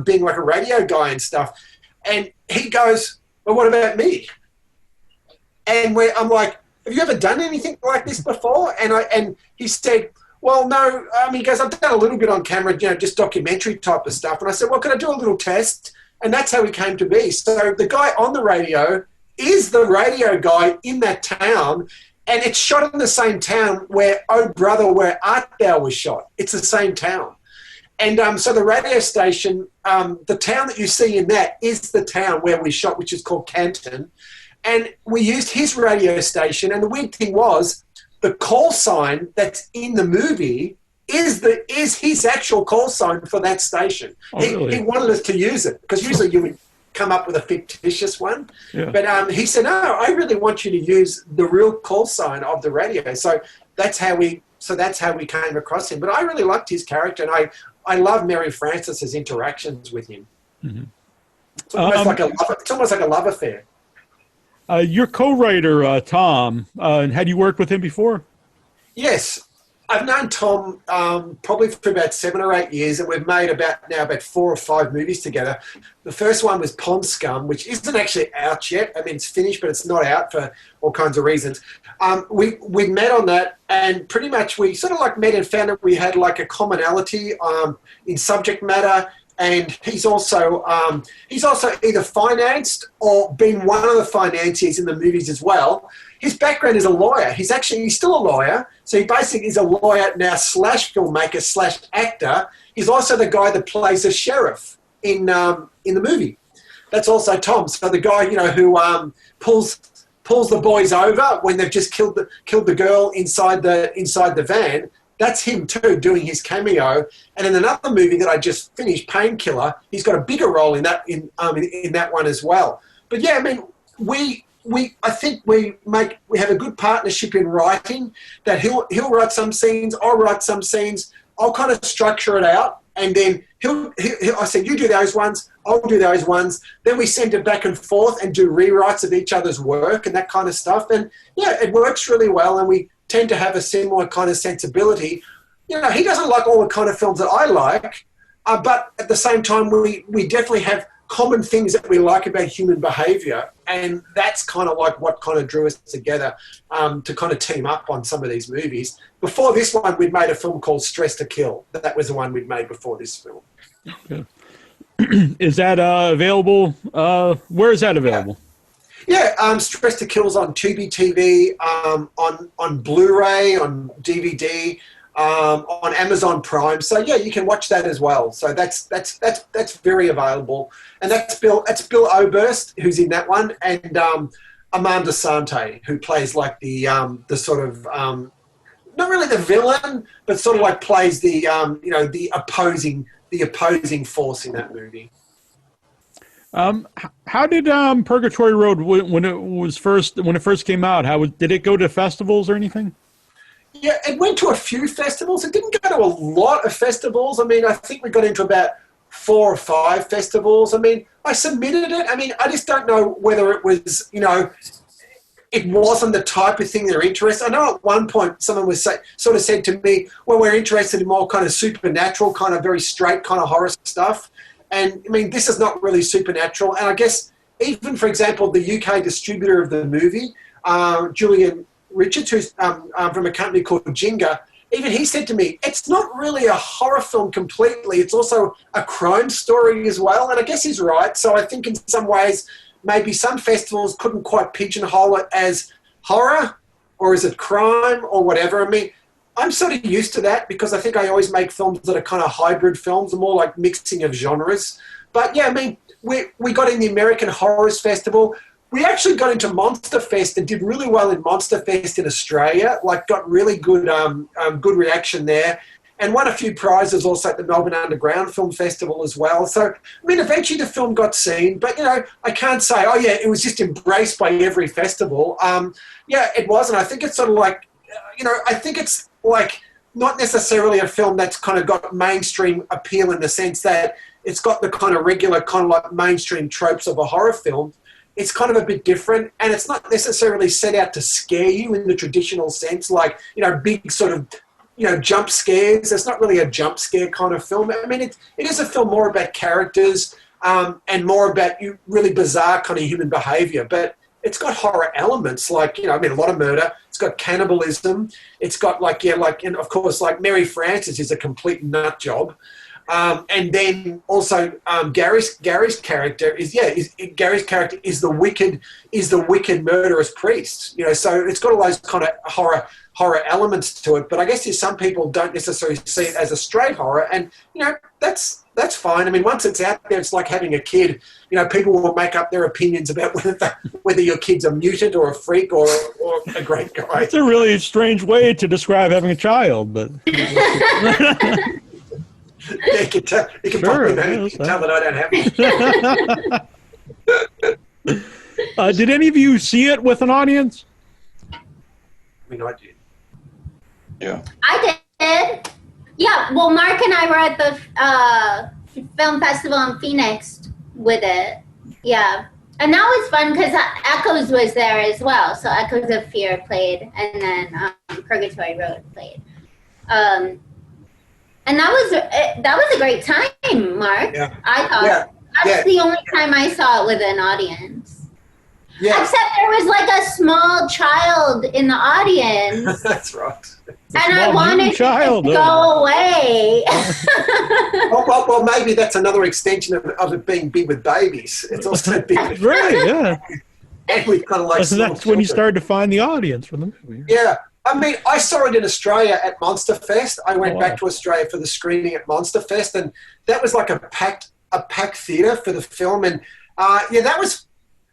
being like a radio guy and stuff? And he goes, well, what about me? And I'm like, have you ever done anything like this before? And he said, well, no. He goes, I've done a little bit on camera, just documentary type of stuff. And I said, well, can I do a little test? And that's how we came to be. So the guy on the radio is the radio guy in that town. And it's shot in the same town where Oh Brother, Where Art Thou was shot. It's the same town. And so the radio station, the town that you see in that is the town where we shot, which is called Canton. And we used his radio station. And the weird thing was, the call sign that's in the movie is his actual call sign for that station. Oh, really? He wanted us to use it, because usually you would come up with a fictitious one. Yeah. But he said, no, I really want you to use the real call sign of the radio. So that's how we came across him. But I really liked his character, and I love Mary Francis's interactions with him. Mm-hmm. It's almost like a love affair. Your co-writer, Tom, had you worked with him before? Yes. I've known Tom probably for about 7 or 8 years, and we've made about 4 or 5 movies together. The first one was Pond Scum, which isn't actually out yet. It's finished, but it's not out for all kinds of reasons. We met on that, and pretty much we sort of met and found that we had a commonality in subject matter. And he's also either financed or been one of the financiers in the movies as well. His background is a lawyer. He's still a lawyer. So he basically is a lawyer now / filmmaker / actor. He's also the guy that plays the sheriff in the movie. That's also Tom. So the guy, who pulls the boys over when they've just killed the girl inside the van. That's him too, doing his cameo. And in another movie that I just finished, Painkiller, he's got a bigger role in that one as well. But yeah, I think we have a good partnership in writing. That he'll write some scenes, I'll write some scenes. I'll kind of structure it out, and then I said, you do those ones, I'll do those ones. Then we send it back and forth and do rewrites of each other's work and that kind of stuff. And yeah, it works really well, and we tend to have a similar kind of sensibility. He doesn't like all the kind of films that I like, but at the same time, we definitely have common things that we like about human behaviour, and that's kind of what kind of drew us together to kind of team up on some of these movies. Before this one, we'd made a film called Stress to Kill. That was the one we'd made before this film. Okay. Is that available? Where is that available? Yeah, Stress to Kill's on Tubi TV, on Blu-ray, on DVD, on Amazon Prime. So yeah, you can watch that as well. So that's very available. And that's Bill Oberst, who's in that one, and Amanda Sante, who plays the sort of not really the villain, but sort of plays the the opposing force in that movie. How did Purgatory Road, when it first came out, did it go to festivals or anything? Yeah, it went to a few festivals. It didn't go to a lot of festivals. I think we got into about 4 or 5 festivals. I submitted it. I just don't know whether it was, it wasn't the type of thing they're interested. I know at one point someone sort of said to me, well, we're interested in more kind of supernatural, kind of very straight kind of horror stuff. And this is not really supernatural. And I guess even, for example, the UK distributor of the movie, Julian Richards, who's from a company called Jinga, even he said to me, it's not really a horror film completely. It's also a crime story as well. And I guess he's right. So I think in some ways, maybe some festivals couldn't quite pigeonhole it as horror, or is it crime, or whatever. I'm sort of used to that because I think I always make films that are kind of hybrid films, more like mixing of genres. But yeah, I mean, we got in the American Horrors Festival. We actually got into Monster Fest and did really well in Monster Fest in Australia. Like, got really good good reaction there, and won a few prizes also at the Melbourne Underground Film Festival as well. So, I mean, eventually the film got seen, but, you know, I can't say, oh, yeah, it was just embraced by every festival. Yeah, it wasn't. I think it's sort of like, you know, I think it's like not necessarily a film that's kind of got mainstream appeal in the sense that it's got the kind of regular kind of like mainstream tropes of a horror film. It's kind of a bit different, and it's not necessarily set out to scare you in the traditional sense, like, you know, big sort of, you know, jump scares. It's not really a jump scare kind of film. I mean, it is a film more about characters and more about really bizarre kind of human behavior, but it's got horror elements, like, you know, I mean, a lot of murder. It's got cannibalism. It's got like, yeah, like, and of course, like Mary Frances is a complete nut job. And then also Gary's character is the wicked murderous priest. You know, so it's got all those kind of horror elements to it. But I guess some people don't necessarily see it as a straight horror, and you know, that's fine. I mean, once it's out there, it's like having a kid. You know, people will make up their opinions about whether your kid's a mutant or a freak or a great guy. It's a really strange way to describe having a child, but. Yeah, you can tell that I don't have one. Did any of you see it with an audience? I mean, I did. Yeah. I did. Yeah, well, Mark and I were at the film festival in Phoenix with it. Yeah. And that was fun because Echoes was there as well. So Echoes of Fear played, and then Purgatory Road played. And that was a great time, Mark. Yeah. I thought. That's the only time I saw it with an audience. Yeah. Except there was like a small child in the audience. That's right. And I wanted to go away. well, maybe that's another extension of it being big with babies. It's also big with Right, yeah. And we kind of like That's when you started to find the audience for the movie. Yeah. I mean, I saw it in Australia at Monster Fest. I went back to Australia for the screening at Monster Fest, and that was like a packed theatre for the film. And yeah, that was.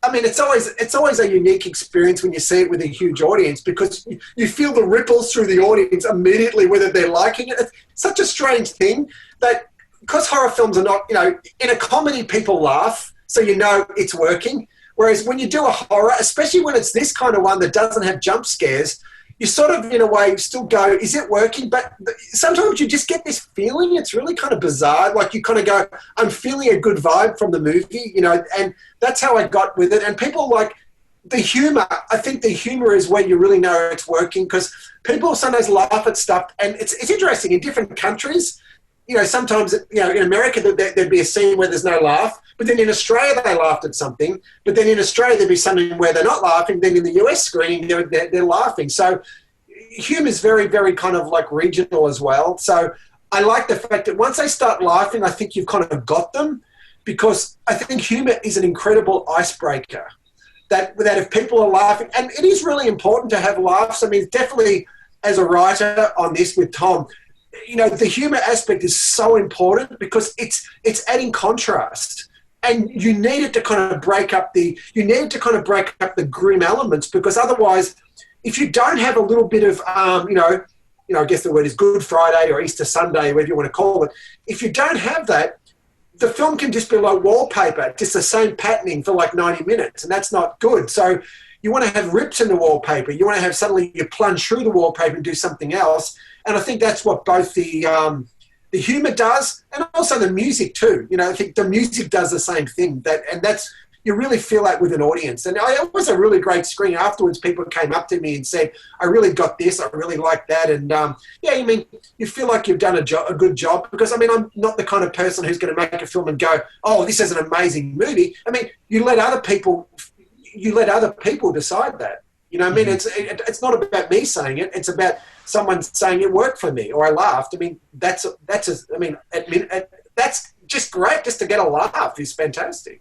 I mean, it's always a unique experience when you see it with a huge audience, because you feel the ripples through the audience immediately, whether they're liking it. It's such a strange thing that, because horror films are not, you know, in a comedy people laugh, so you know it's working. Whereas when you do a horror, especially when it's this kind of one that doesn't have jump scares, you sort of, in a way, still go, is it working? But sometimes you just get this feeling. It's really kind of bizarre. Like, you kind of go, I'm feeling a good vibe from the movie, you know, and that's how I got with it. And people like the humor. I think the humor is when you really know it's working, because people sometimes laugh at stuff. And it's interesting in different countries. You know, sometimes, you know, in America, there'd be a scene where there's no laugh. But then in Australia, they laughed at something. But then in Australia, there'd be something where they're not laughing. Then in the US screening, they're laughing. So humor is very, very kind of like regional as well. So I like the fact that once they start laughing, I think you've kind of got them, because I think humor is an incredible icebreaker. That if people are laughing, and it is really important to have laughs. I mean, definitely as a writer on this with Tom, you know, the humor aspect is so important, because it's adding contrast. And you need it to kind of break up the grim elements, because otherwise, if you don't have a little bit of, you know, I guess the word is Good Friday or Easter Sunday, whatever you want to call it. If you don't have that, the film can just be like wallpaper, just the same patterning for like 90 minutes, and that's not good. So you want to have rips in the wallpaper. You want to have suddenly you plunge through the wallpaper and do something else. And I think that's what both the humor does, and also the music too. You know, I think the music does the same thing. That's you really feel that with an audience. And it was a really great screen. Afterwards, people came up to me and said, I really got this. I really like that. And yeah, I mean, you feel like you've done a good job, because I mean, I'm not the kind of person who's going to make a film and go, oh, this is an amazing movie. I mean, you let other people decide that. You know what I mean? It's not about me saying it. It's about someone saying it worked for me or I laughed. I mean, that's just great. Just to get a laugh is fantastic.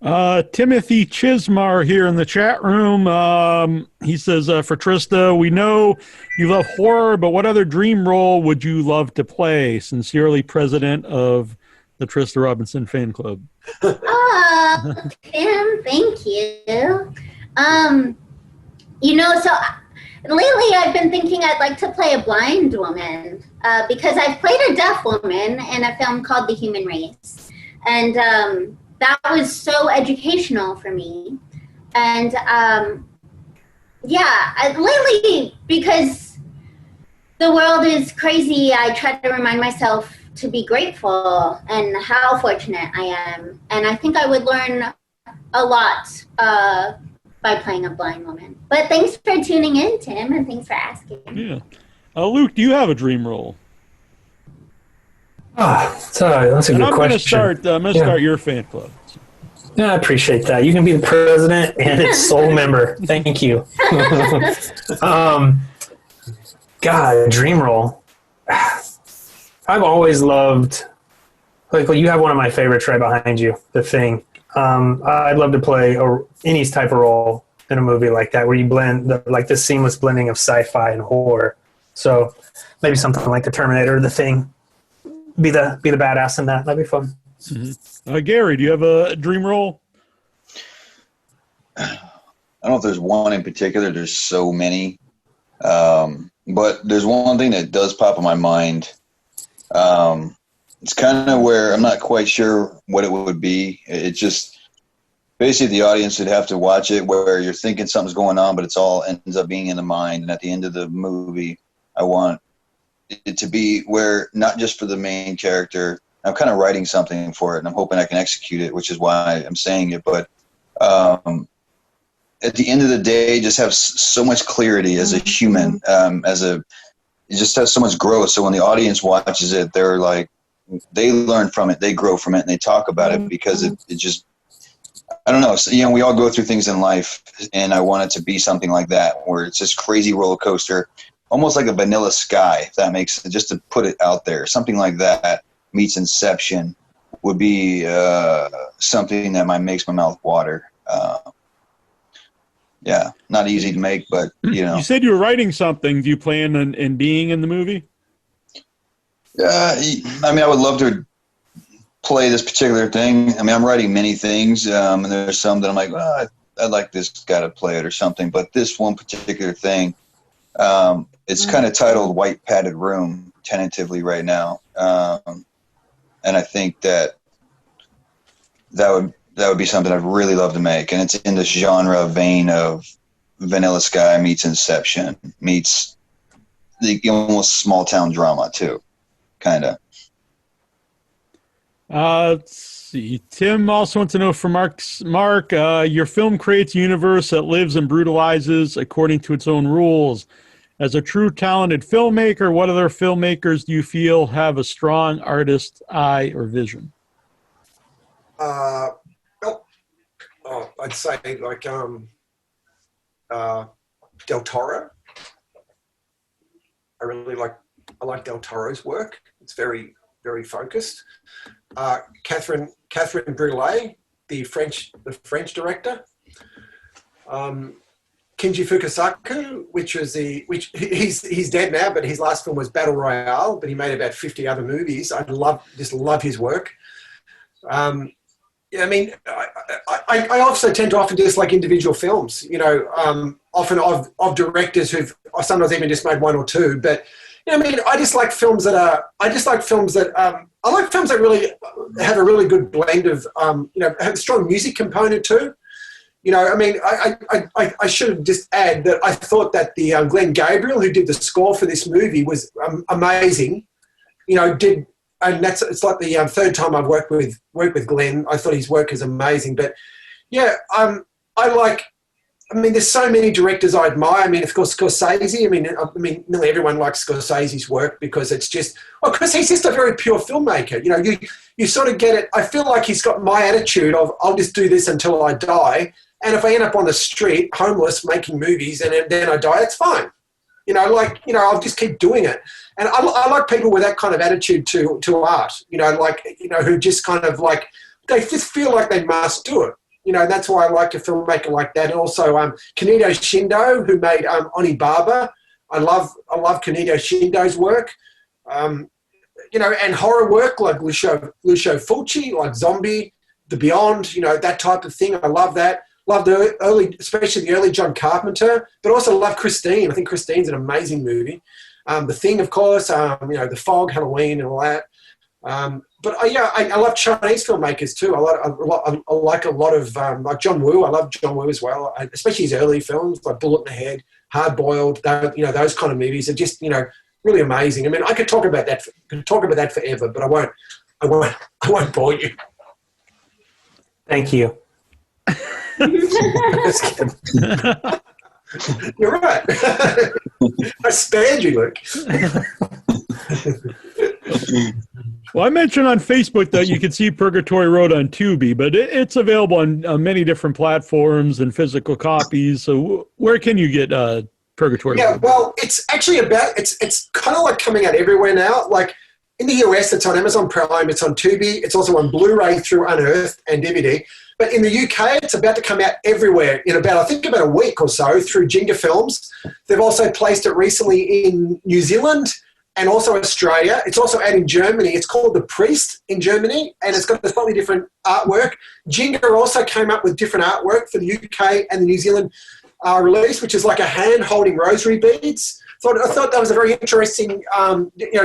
Timothy Chismar here in the chat room. He says, for Trista, we know you love horror, but what other dream role would you love to play? Sincerely, president of the Trista Robinson fan club. Oh, Tim, thank you. So lately I've been thinking I'd like to play a blind woman because I've played a deaf woman in a film called The Human Race. And that was so educational for me. And lately, because the world is crazy, I try to remind myself to be grateful and how fortunate I am. And I think I would learn a lot by playing a blind woman. But thanks for tuning in, Tim, and thanks for asking. Yeah. Luke, do you have a dream role? Sorry, that's a good question. I'm going to start your fan club. Yeah, I appreciate that. You can be the president and its sole member. Thank you. God, dream role. I've always loved, you have one of my favorites right behind you, The Thing. I'd love to play any type of role in a movie like that, where you blend the seamless blending of sci-fi and horror. So maybe something like The Terminator or The Thing. Be the badass in that. That'd be fun. Mm-hmm. Gary, do you have a dream role? I don't know if there's one in particular. There's so many. But there's one thing that does pop in my mind. It's kind of where I'm not quite sure what it would be. It's just basically the audience would have to watch it where you're thinking something's going on, but it's all ends up being in the mind. And at the end of the movie, I want it to be where not just for the main character, I'm kind of writing something for it and I'm hoping I can execute it, which is why I'm saying it. But at the end of the day, just have so much clarity as a human, it just has so much growth. So when the audience watches it, they're like, they learn from it, they grow from it, and they talk about it because it just, I don't know. So, we all go through things in life, and I want it to be something like that, where it's this crazy roller coaster, almost like a Vanilla Sky, if that makes sense, just to put it out there. Something like that meets Inception would be something that makes my mouth water. Yeah, not easy to make, but, You said you were writing something. Do you plan on being in the movie? I would love to play this particular thing. I'm writing many things, and there's some that I'm like, I'd like this guy to play it or something. But this one particular thing, it's kind of titled White Padded Room, tentatively right now. And I think that would be something I'd really love to make. And it's in this genre vein of Vanilla Sky meets Inception, meets the almost small town drama too, kind of. Let's see. Tim also wants to know from Mark, your film creates a universe that lives and brutalizes according to its own rules. As a true talented filmmaker, what other filmmakers do you feel have a strong artist eye or vision? I'd say like Del Toro. I like Del Toro's work. It's very, very focused. Catherine Brûlé, the French director. Kinji Fukasaku, which he's dead now, but his last film was Battle Royale, but he made about 50 other movies. I love his work. I also tend to often just like individual films, often of directors who've sometimes even just made one or two. But I just like films that really have a really good blend of have a strong music component too. I should just add that I thought that the Glenn Gabriel, who did the score for this movie, was amazing. And it's like the third time I've worked with Glenn. I thought his work is amazing. But yeah, there's so many directors I admire. Of course, Scorsese. Nearly everyone likes Scorsese's work because because he's just a very pure filmmaker. You sort of get it. I feel like he's got my attitude of I'll just do this until I die. And if I end up on the street, homeless, making movies, and then I die, it's fine. I'll just keep doing it. And I like people with that kind of attitude to art, who just kind of like, they just feel like they must do it. That's why I like a filmmaker like that. And also Kanito Shindo, who made Onibaba. I love Kanito Shindo's work. And horror work like Lucio Fulci, like Zombie, The Beyond, that type of thing. I love that. Love especially the early John Carpenter, but also love Christine. I think Christine's an amazing movie. The Thing, of course, The Fog, Halloween, and all that. But I love Chinese filmmakers too. I like a lot of like John Woo. I love John Woo as well, especially his early films like Bullet in the Head, Hard Boiled. Those kind of movies are just really amazing. I mean, I could talk about that forever, but I won't bore you. Thank you. Just kidding. You're right. I spared you, Luke. Well, I mentioned on Facebook that you can see Purgatory Road on Tubi, but it's available on many different platforms and physical copies. So where can you get Purgatory Road? Yeah, well, it's actually it's kind of like coming out everywhere now. Like in the US, it's on Amazon Prime, it's on Tubi, it's also on Blu-ray through Unearthed and DVD. But in the UK, it's about to come out everywhere in about a week or so through Jinga Films. They've also placed it recently in New Zealand and also Australia. It's also out in Germany. It's called The Priest in Germany, and it's got a slightly different artwork. Jinga also came up with different artwork for the UK and the New Zealand release, which is like a hand holding rosary beads. So I thought that was a very interesting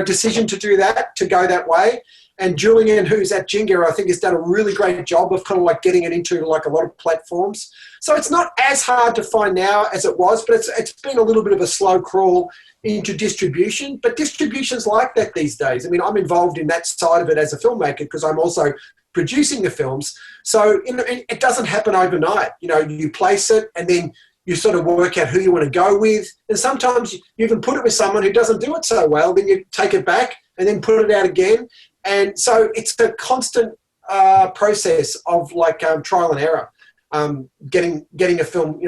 decision to do that, to go that way. And Julian, who's at Jinga, I think has done a really great job of kind of like getting it into like a lot of platforms. So it's not as hard to find now as it was, but it's been a little bit of a slow crawl into distribution. But distribution's like that these days. I mean, I'm involved in that side of it as a filmmaker because I'm also producing the films. So it doesn't happen overnight. You place it and then you sort of work out who you want to go with. And sometimes you even put it with someone who doesn't do it so well. Then you take it back and then put it out again. And so it's a constant process of like trial and error, getting a film,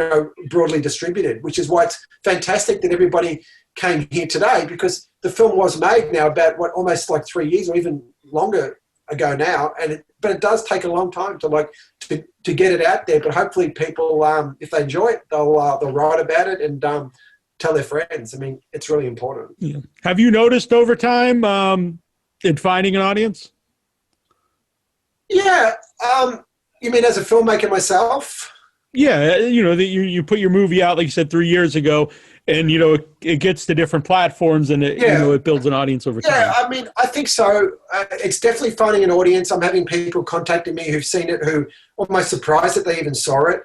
broadly distributed, which is why it's fantastic that everybody came here today, because the film was made now about almost like 3 years or even longer ago now. But it does take a long time to get it out there. But hopefully people, if they enjoy it, they'll write about it and tell their friends. I mean, it's really important. Yeah. Have you noticed over time in finding an audience? Yeah. You mean as a filmmaker myself? Yeah, that you put your movie out, like you said, 3 years ago, and it gets to different platforms, and it builds an audience over time. Yeah, I mean, I think so. It's definitely finding an audience. I'm having people contacting me who've seen it, who are almost surprised that they even saw it.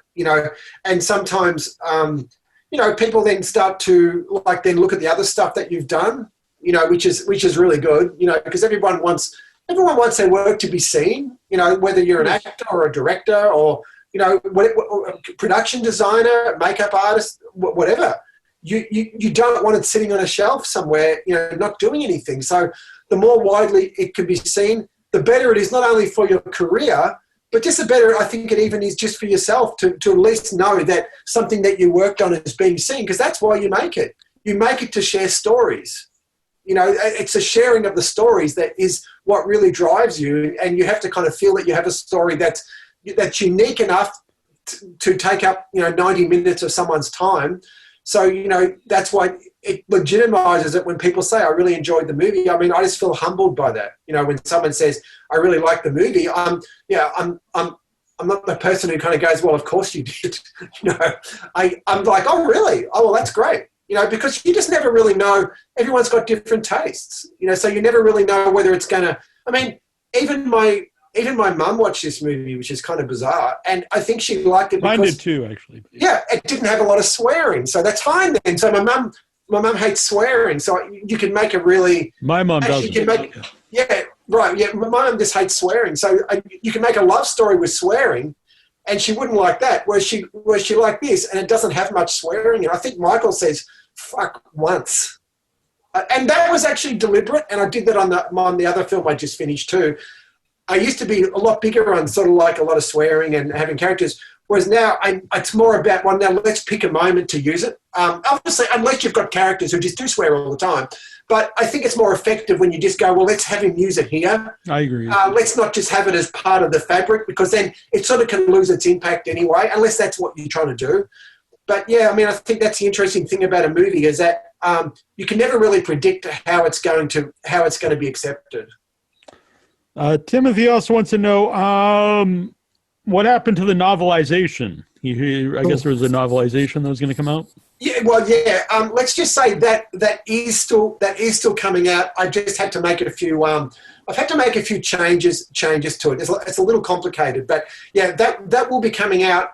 And sometimes people then start to then look at the other stuff that you've done. Which is really good. Because everyone wants their work to be seen. Whether you're an actor or a director or production designer, makeup artist, whatever. You don't want it sitting on a shelf somewhere, not doing anything. So the more widely it can be seen, the better it is, not only for your career, but just the better I think it even is just for yourself to at least know that something that you worked on is being seen, because that's why you make it. You make it to share stories. It's a sharing of the stories that is what really drives you, and you have to kind of feel that you have a story that's unique enough to take up 90 minutes of someone's time. So that's why it legitimizes it when people say, "I really enjoyed the movie." I mean, I just feel humbled by that. When someone says, "I really liked the movie," I'm not the person who kind of goes, "Well, of course you did." I'm like, "Oh, really? Oh, well, that's great." Because you just never really know. Everyone's got different tastes, so you never really know whether it's going to, I mean, even my mum watched this movie, which is kind of bizarre. And I think she liked it because, mine did too, actually. Yeah, it didn't have a lot of swearing. So that's fine then. So my mum hates swearing. So you can make a really, my mum doesn't. Yeah, right. Yeah, my mum just hates swearing. So you can make a love story with swearing, and she wouldn't like that, whereas she liked this, and it doesn't have much swearing. And I think Michael says "fuck" once, and that was actually deliberate. And I did that on the other film I just finished too. I used to be a lot bigger on sort of like a lot of swearing and having characters. Whereas now it's more about, well, now let's pick a moment to use it. Obviously, unless you've got characters who just do swear all the time. But I think it's more effective when you just go, well, let's have him use it here. I agree. Let's not just have it as part of the fabric, because then it sort of can lose its impact anyway, unless that's what you're trying to do. But yeah, I mean, I think that's the interesting thing about a movie is that you can never really predict how it's going to be accepted. Timothy also wants to know what happened to the novelization. I guess there was a novelization that was going to come out. Yeah, well, yeah. Let's just say that is still coming out. I just had to make a few. I've had to make a few changes to it. It's a little complicated, but yeah, that will be coming out.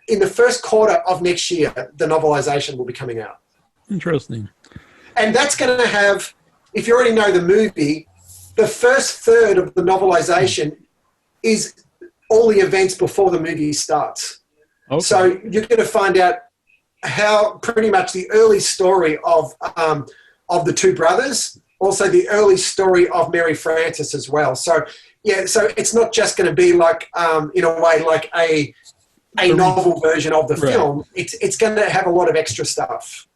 In the first quarter of next year, the novelization will be coming out. Interesting. And that's going to have, if you already know the movie, the first third of the novelization is all the events before the movie starts. Okay. So you're going to find out how pretty much the early story of the two brothers, also the early story of Mary Frances as well. So yeah, so it's not just going to be like in a way like a novel version of the film. It's going to have a lot of extra stuff.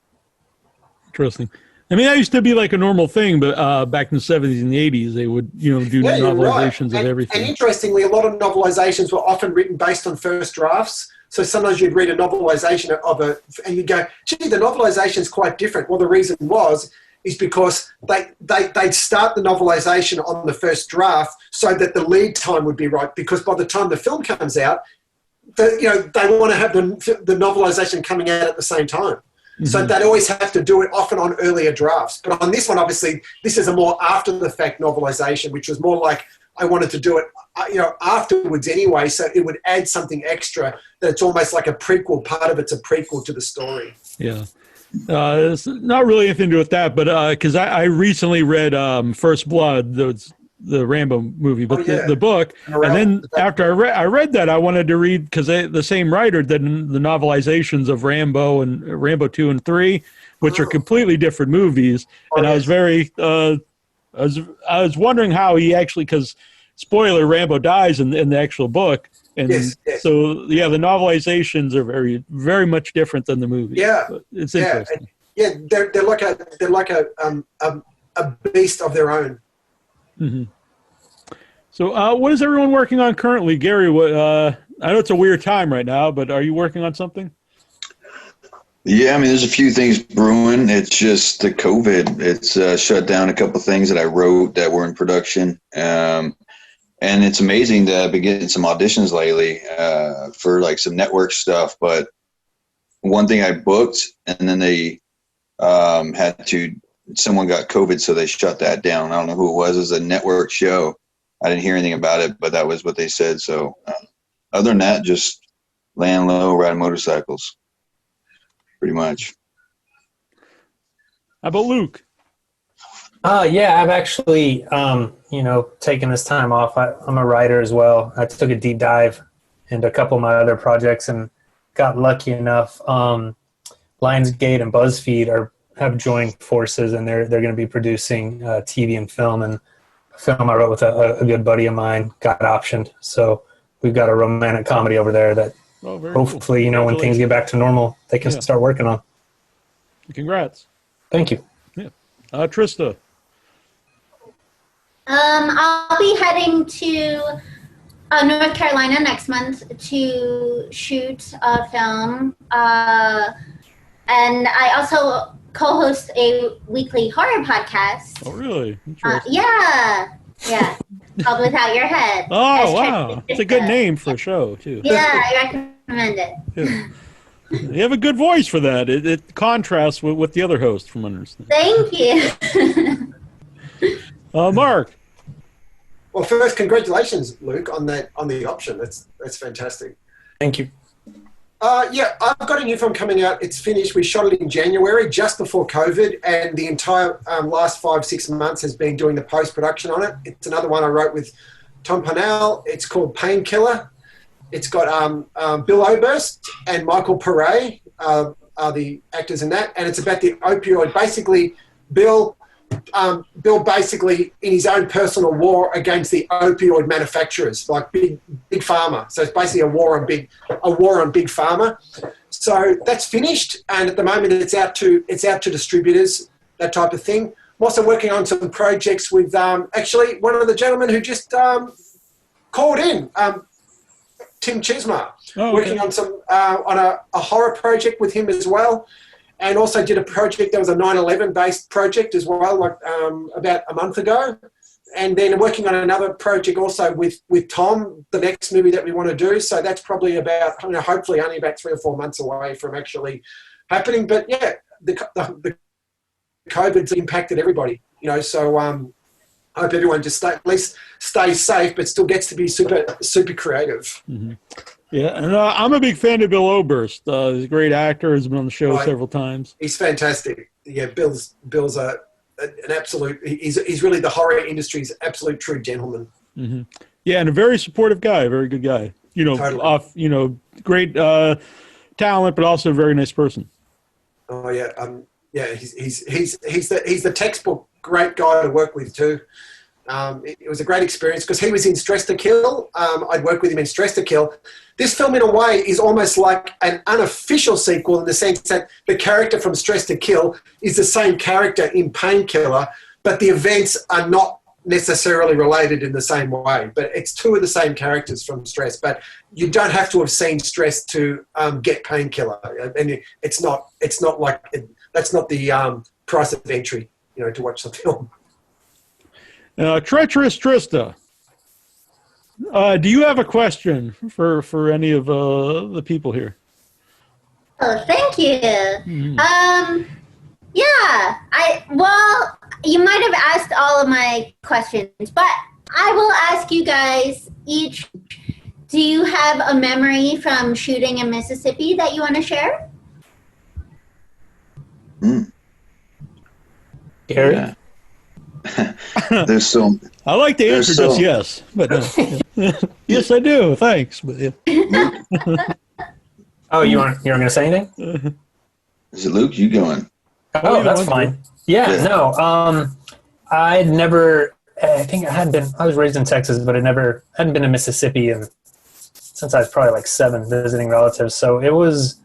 Interesting. I mean, that used to be like a normal thing, but back in the 70s and the 80s, they would, do novelizations of everything. And interestingly, a lot of novelizations were often written based on first drafts. So sometimes you'd read a novelization and you'd go, gee, the novelization is quite different. Well, the reason is because they'd start the novelization on the first draft so that the lead time would be right. Because by the time the film comes out, they want to have the novelization coming out at the same time. Mm-hmm. So they'd always have to do it often on earlier drafts. But on this one, obviously, this is a more after-the-fact novelization, which was more like I wanted to do it, afterwards anyway. So it would add something extra that it's almost like a prequel. Part of it's a prequel to the story. Yeah. It's not really anything to do with that, but because I recently read First Blood, the Rambo movie, but the book, and then after I read that, I wanted to read, because the same writer did the novelizations of Rambo and Rambo 2 and 3, which are completely different movies, and I was very I was wondering how he actually, because spoiler, Rambo dies in the actual book, and so the novelizations are very, very much different than the movie. Yeah, but it's interesting. Yeah, they're like a beast of their own. Mm-hmm. So what is everyone working on currently? Gary, I know it's a weird time right now, but are you working on something? Yeah, I mean, there's a few things brewing. It's just the COVID. It's shut down a couple of things that I wrote that were in production. And it's amazing that I've been getting some auditions lately for like some network stuff. But one thing I booked, and then they someone got COVID, so they shut that down. I don't know who it was. It was a network show. I didn't hear anything about it, but that was what they said. So other than that, just laying low, riding motorcycles, pretty much. How about Luke? Yeah, I've actually, taken this time off. I'm a writer as well. I took a deep dive into a couple of my other projects and got lucky enough. Lionsgate and BuzzFeed have joined forces, and they're going to be producing TV and film. And a film I wrote with a good buddy of mine got optioned. So we've got a romantic comedy over there that hopefully, cool. When things get back to normal, they can start working on. Congrats. Thank you. Yeah. Trista. I'll be heading to North Carolina next month to shoot a film. And I also co-host a weekly horror podcast. Oh, really? Interesting. Yeah. Called Without Your Head. Oh, wow. It's a good name for a show, too. Yeah, I recommend it. Yeah. You have a good voice for that. It contrasts with the other host, from understanding. Thank you. Mark. Well, first, congratulations, Luke, on the option. That's fantastic. Thank you. Yeah, I've got a new film coming out. It's finished. We shot it in January, just before COVID, and the entire last 5-6 months has been doing the post-production on it. It's another one I wrote with Tom Parnell. It's called Painkiller. It's got Bill Oberst and Michael Pare are the actors in that, and it's about the opioid. Basically, Bill Bill basically in his own personal war against the opioid manufacturers, like big pharma. So it's basically a war on big pharma. So that's finished, and at the moment it's out to distributors, that type of thing. I'm also working on some projects with actually one of the gentlemen who just called in, Tim Chisma. Oh, okay. Working on some on a horror project with him as well. And also did a project that was a 9/11 based project as well, like about a month ago. And then working on another project also with Tom, the next movie that we want to do. So that's probably about, hopefully only about 3 or 4 months away from actually happening. But yeah, the COVID's impacted everybody, So I hope everyone just at least stays safe, but still gets to be super creative. Mm-hmm. Yeah, and I'm a big fan of Bill Oberst. He's a great actor. He's been on the show several times. He's fantastic. Yeah, Bill's an absolute. He's really the horror industry's absolute true gentleman. Mm-hmm. Yeah, and a very supportive guy, very good guy. Totally. Great talent, but also a very nice person. Oh yeah, he's the textbook great guy to work with too. It was a great experience because he was in Stress to Kill. I'd worked with him in Stress to Kill. This film, in a way, is almost like an unofficial sequel in the sense that the character from Stress to Kill is the same character in Painkiller, but the events are not necessarily related in the same way. But it's two of the same characters from Stress. But you don't have to have seen Stress to get Painkiller, and it's not like that's not the price of entry, to watch the film. Treacherous Trista, do you have a question for any of the people here? Oh, thank you. Mm-hmm. Well, you might have asked all of my questions, but I will ask you guys each, do you have a memory from shooting in Mississippi that you want to share? Gary? Yeah. There's so. I like the answer just yes, but yes, I do. Thanks. But, yeah. Oh, you weren't going to say anything? Is it Luke? You going? Oh, that's fine. Yeah, no. I'd never. I think I was raised in Texas, but hadn't been to Mississippi since I was probably like 7, visiting relatives. So it was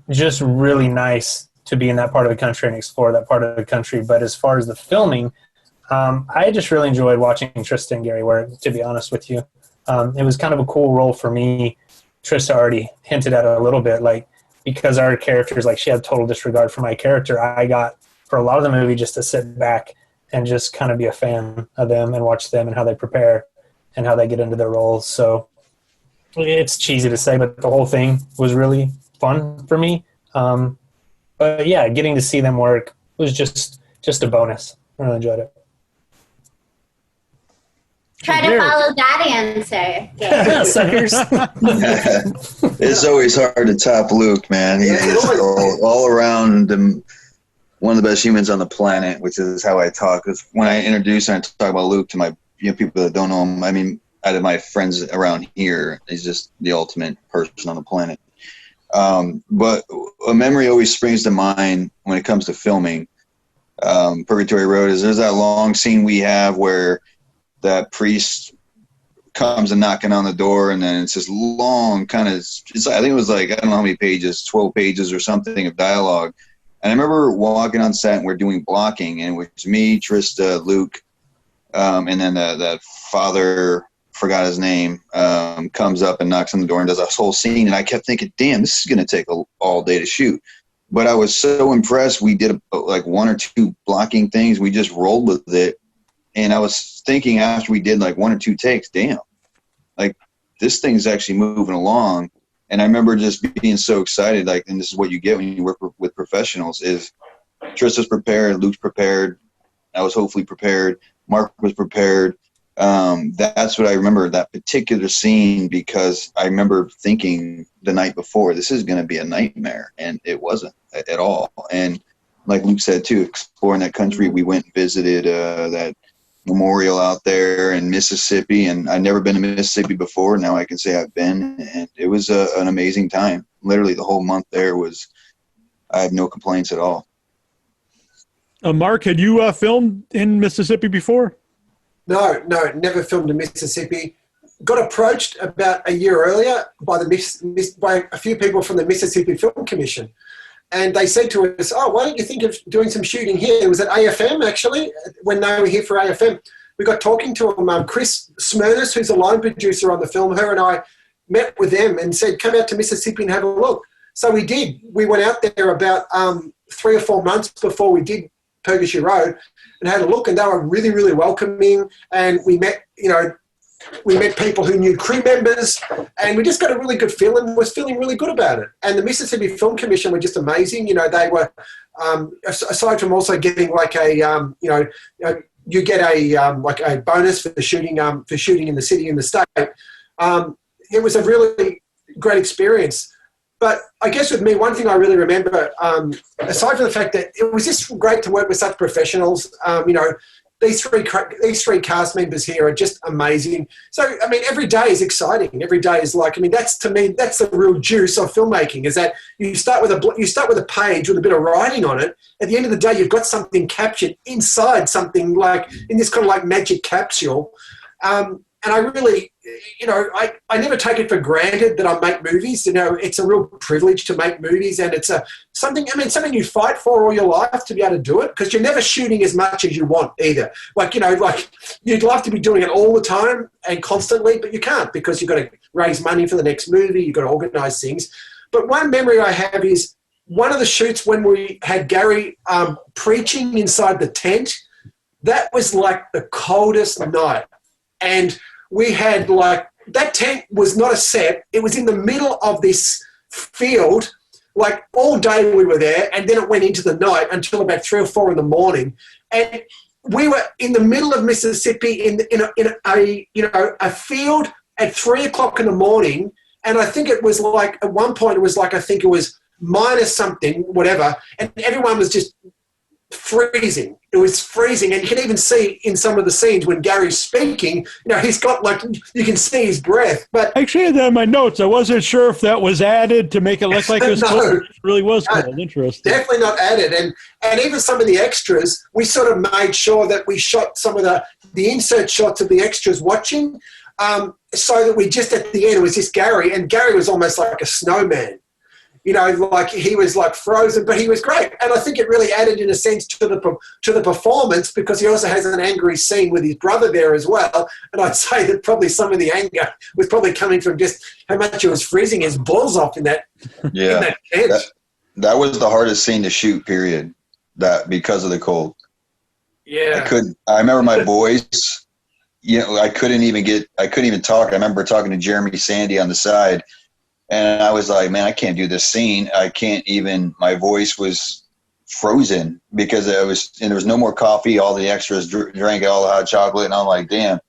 just really nice to be in that part of the country and explore that part of the country. But as far as the filming, I just really enjoyed watching Trista and Gary work, to be honest with you. It was kind of a cool role for me. Trista already hinted at it a little bit, like, because our characters, like, she had total disregard for my character. I got, for a lot of the movie, just to sit back and just kind of be a fan of them and watch them and how they prepare and how they get into their roles. So it's cheesy to say, but the whole thing was really fun for me. But yeah, getting to see them work was just a bonus. I really enjoyed it. Try to follow that answer. Yeah. Suckers. It's always hard to top Luke, man. He's just all around one of the best humans on the planet, which is how I talk. Because when I introduce and I talk about Luke to my people that don't know him, I mean, out of my friends around here, he's just the ultimate person on the planet. But a memory always springs to mind when it comes to filming Purgatory Road is there's that long scene we have where that priest comes and knocking on the door, and then it's this long kind of, I think it was like, I don't know how many pages, 12 pages or something of dialogue. And I remember walking on set and we're doing blocking, and it was me, Trista, Luke, and then that father, forgot his name, comes up and knocks on the door and does a whole scene. And I kept thinking, damn, this is going to take all day to shoot. But I was so impressed. We did like 1 or 2 blocking things. We just rolled with it. And I was thinking after we did like 1 or 2 takes, damn, like this thing's actually moving along. And I remember just being so excited, like, and this is what you get when you work with professionals, is Trista's prepared, Luke's prepared, I was hopefully prepared, Mark was prepared. That's what I remember, that particular scene, because I remember thinking the night before, this is going to be a nightmare, and it wasn't at all. And like Luke said too, exploring that country, we went and visited that memorial out there in Mississippi, and I'd never been to Mississippi before. Now I can say I've been, and it was an amazing time. Literally the whole month there I had no complaints at all. Mark, had you filmed in Mississippi before? No, never filmed in Mississippi. Got approached about a year earlier by by a few people from the Mississippi Film Commission. And they said to us, oh, why don't you think of doing some shooting here? It was at AFM, actually, when they were here for AFM. We got talking to them. Chris Smirnis, who's a line producer on the film, her and I met with them and said, come out to Mississippi and have a look. So we did. We went out there about 3 or 4 months before we did Purgatory Road and had a look, and they were really, really welcoming. And we met, we met people who knew crew members, and we just got a really good feeling and was feeling really good about it. And the Mississippi Film Commission were just amazing. They were, aside from also getting like you get a bonus for shooting in the city and the state. It was a really great experience. But I guess with me, one thing I really remember, aside from the fact that it was just great to work with such professionals, these three cast members here are just amazing. So, I mean, every day is exciting. Every day is like, I mean, that's the real juice of filmmaking, is that you start with a page with a bit of writing on it. At the end of the day, you've got something captured inside something, like in this kind of like magic capsule. And I really, I never take it for granted that I make movies. It's a real privilege to make movies, and it's something you fight for all your life to be able to do it, because you're never shooting as much as you want either. Like you'd love to be doing it all the time and constantly, but you can't, because you've got to raise money for the next movie. You've got to organise things. But one memory I have is one of the shoots when we had Gary preaching inside the tent. That was like the coldest night. And we had that tent was not a set. It was in the middle of this field. Like all day we were there, and then it went into the night until about 3 or 4 in the morning. And we were in the middle of Mississippi in a field at 3 o'clock in the morning. And I think it was like, at one point it was like, I think it was minus something, whatever. And everyone was just freezing. It was freezing, and you can even see in some of the scenes when Gary's speaking, he's got you can see his breath. But I actually had that in my notes. I wasn't sure if that was added to make it look like it was cold. It really was cold. Interesting. Definitely not added. And even some of the extras, we sort of made sure that we shot some of the insert shots of the extras watching, so that we just at the end, it was just Gary, and Gary was almost like a snowman. Like he was like frozen, but he was great. And I think it really added, in a sense, to the performance, because he also has an angry scene with his brother there as well. And I'd say that probably some of the anger was probably coming from just how much he was freezing his balls off in that, in that tent. That was the hardest scene to shoot, period. That because of the cold. Yeah. I remember my voice, I couldn't even talk. I remember talking to Jeremy Sandy on the side. And I was like, man, I can't do this scene. My voice was frozen because there was no more coffee. All the extras drank all the hot chocolate. And I'm like, damn.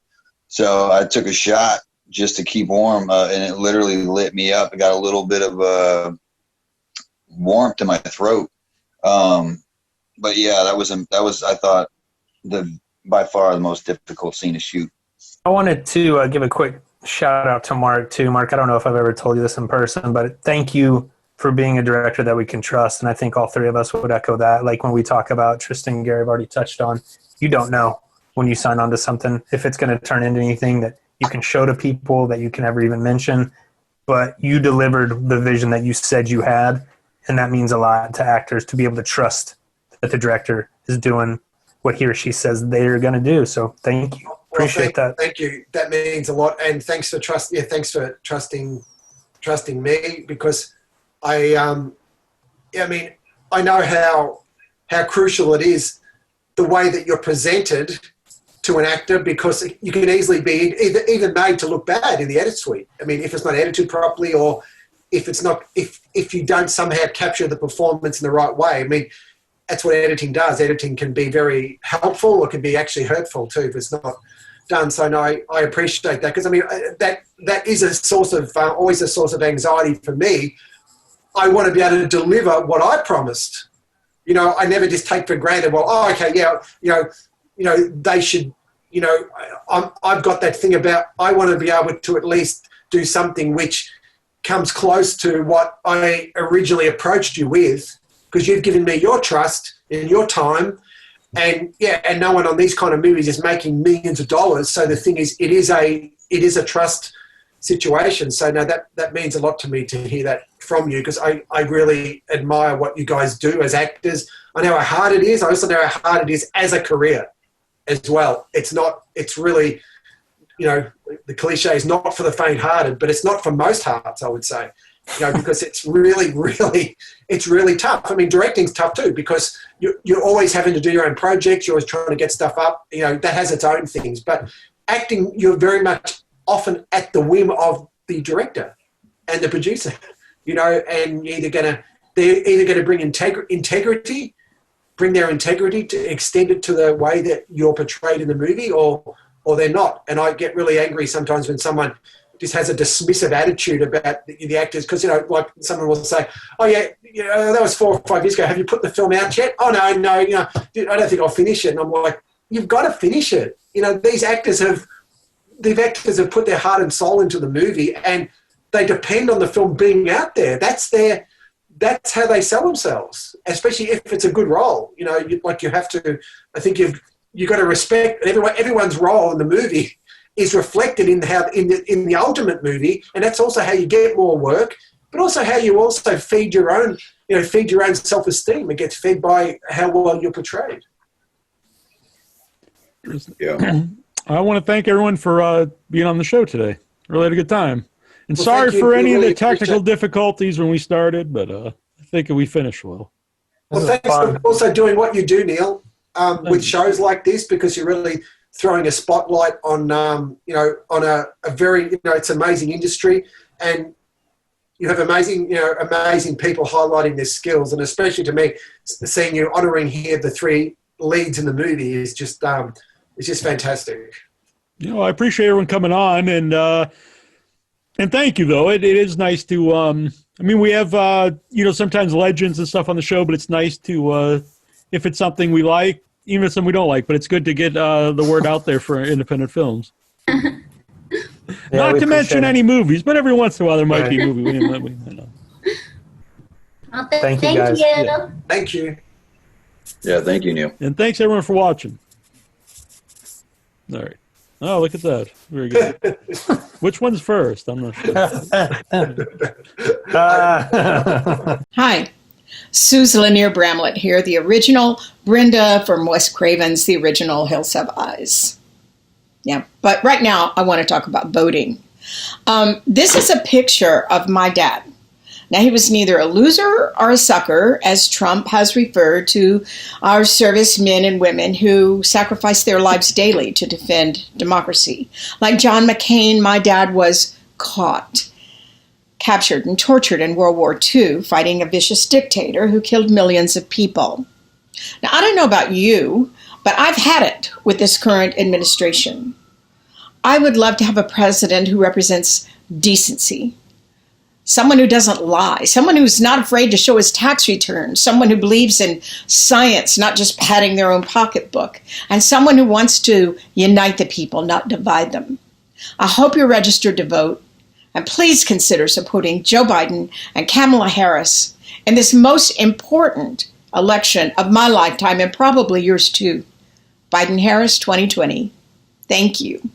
So I took a shot just to keep warm. And it literally lit me up. I got a little bit of warmth in my throat. But yeah, that was, I thought, by far the most difficult scene to shoot. I wanted to give a quick shout out to Mark too. Mark, I don't know if I've ever told you this in person, but thank you for being a director that we can trust. And I think all three of us would echo that. Like when we talk about Trista and Gary, have already touched on, you don't know when you sign on to something if it's going to turn into anything that you can show to people, that you can ever even mention. But you delivered the vision that you said you had, and that means a lot to actors to be able to trust that the director is doing what he or she says they're going to do. So thank you. Appreciate that. Thank you. That means a lot, and thanks for trusting me, because I know how crucial it is the way that you're presented to an actor, because you can easily be either made to look bad in the edit suite. I mean, if it's not edited properly, or if you don't somehow capture the performance in the right way. I mean, that's what editing does. Editing can be very helpful, or can be actually hurtful too if it's not done. So no, I appreciate that, because I mean that is a source of always a source of anxiety for me. I want to be able to deliver what I promised. I never just take for granted. Well, they should. I've got that thing about I want to be able to at least do something which comes close to what I originally approached you with, because you've given me your trust and your time, And no one on these kind of movies is making millions of dollars. So the thing is, it is a trust situation. So no, that means a lot to me to hear that from you, because I really admire what you guys do as actors. I know how hard it is. I also know how hard it is as a career as well. It's really, the cliche is not for the faint-hearted, but it's not for most hearts, I would say, because it's really, really, it's really tough. I mean, directing's tough too, because you're always having to do your own projects. You're always trying to get stuff up. That has its own things. But acting, you're very much often at the whim of the director and the producer, and they're either gonna bring integrity, bring their integrity to extend it to the way that you're portrayed in the movie, or they're not. And I get really angry sometimes when someone just has a dismissive attitude about the actors, because like someone will say, "Oh yeah, that was 4 or 5 years ago. Have you put the film out yet?" "Oh no, I don't think I'll finish it." And I'm like, "You've got to finish it." These actors have put their heart and soul into the movie, and they depend on the film being out there. That's how they sell themselves, especially if it's a good role. You have to. I think you've got to respect everyone's role in the movie is reflected in the ultimate movie, and that's also how you get more work, but also how you also feed your own self-esteem. It gets fed by how well you're portrayed. Yeah. I want to thank everyone for being on the show today. Really had a good time. And Well, sorry thank you. for any We of the really technical appreciate- difficulties when we started, but I think we finished well. Well, This is thanks fun. for also doing what you do, Neil, with shows like this, because you're really throwing a spotlight on, on a very, it's an amazing industry, and you have amazing people highlighting their skills, and especially to me, seeing you honouring here the 3 leads in the movie is just, it's just fantastic. I appreciate everyone coming on, and thank you, though. It is nice to, we have, sometimes legends and stuff on the show, but it's nice to, if it's something we like, even if it's something we don't like, but it's good to get the word out there for independent films. Not to mention any movies, but every once in a while there might be a movie. Well, Thank you, guys. Yeah. Thank you. Yeah, thank you, Neil. And thanks, everyone, for watching. All right. Oh, look at that. Very good. Which one's first? I'm not sure. Hi. Suze Lanier Bramlett here, the original Brenda from Wes Craven's The Original Hills Have Eyes. Yeah, but right now I want to talk about voting. This is a picture of my dad. Now, he was neither a loser or a sucker, as Trump has referred to our servicemen and women who sacrifice their lives daily to defend democracy. Like John McCain, my dad was caught, captured, and tortured in World War II, fighting a vicious dictator who killed millions of people. Now, I don't know about you, but I've had it with this current administration. I would love to have a president who represents decency, someone who doesn't lie, someone who's not afraid to show his tax returns, someone who believes in science, not just padding their own pocketbook, and someone who wants to unite the people, not divide them. I hope you're registered to vote, and please consider supporting Joe Biden and Kamala Harris in this most important election of my lifetime, and probably yours too. Biden-Harris 2020. Thank you.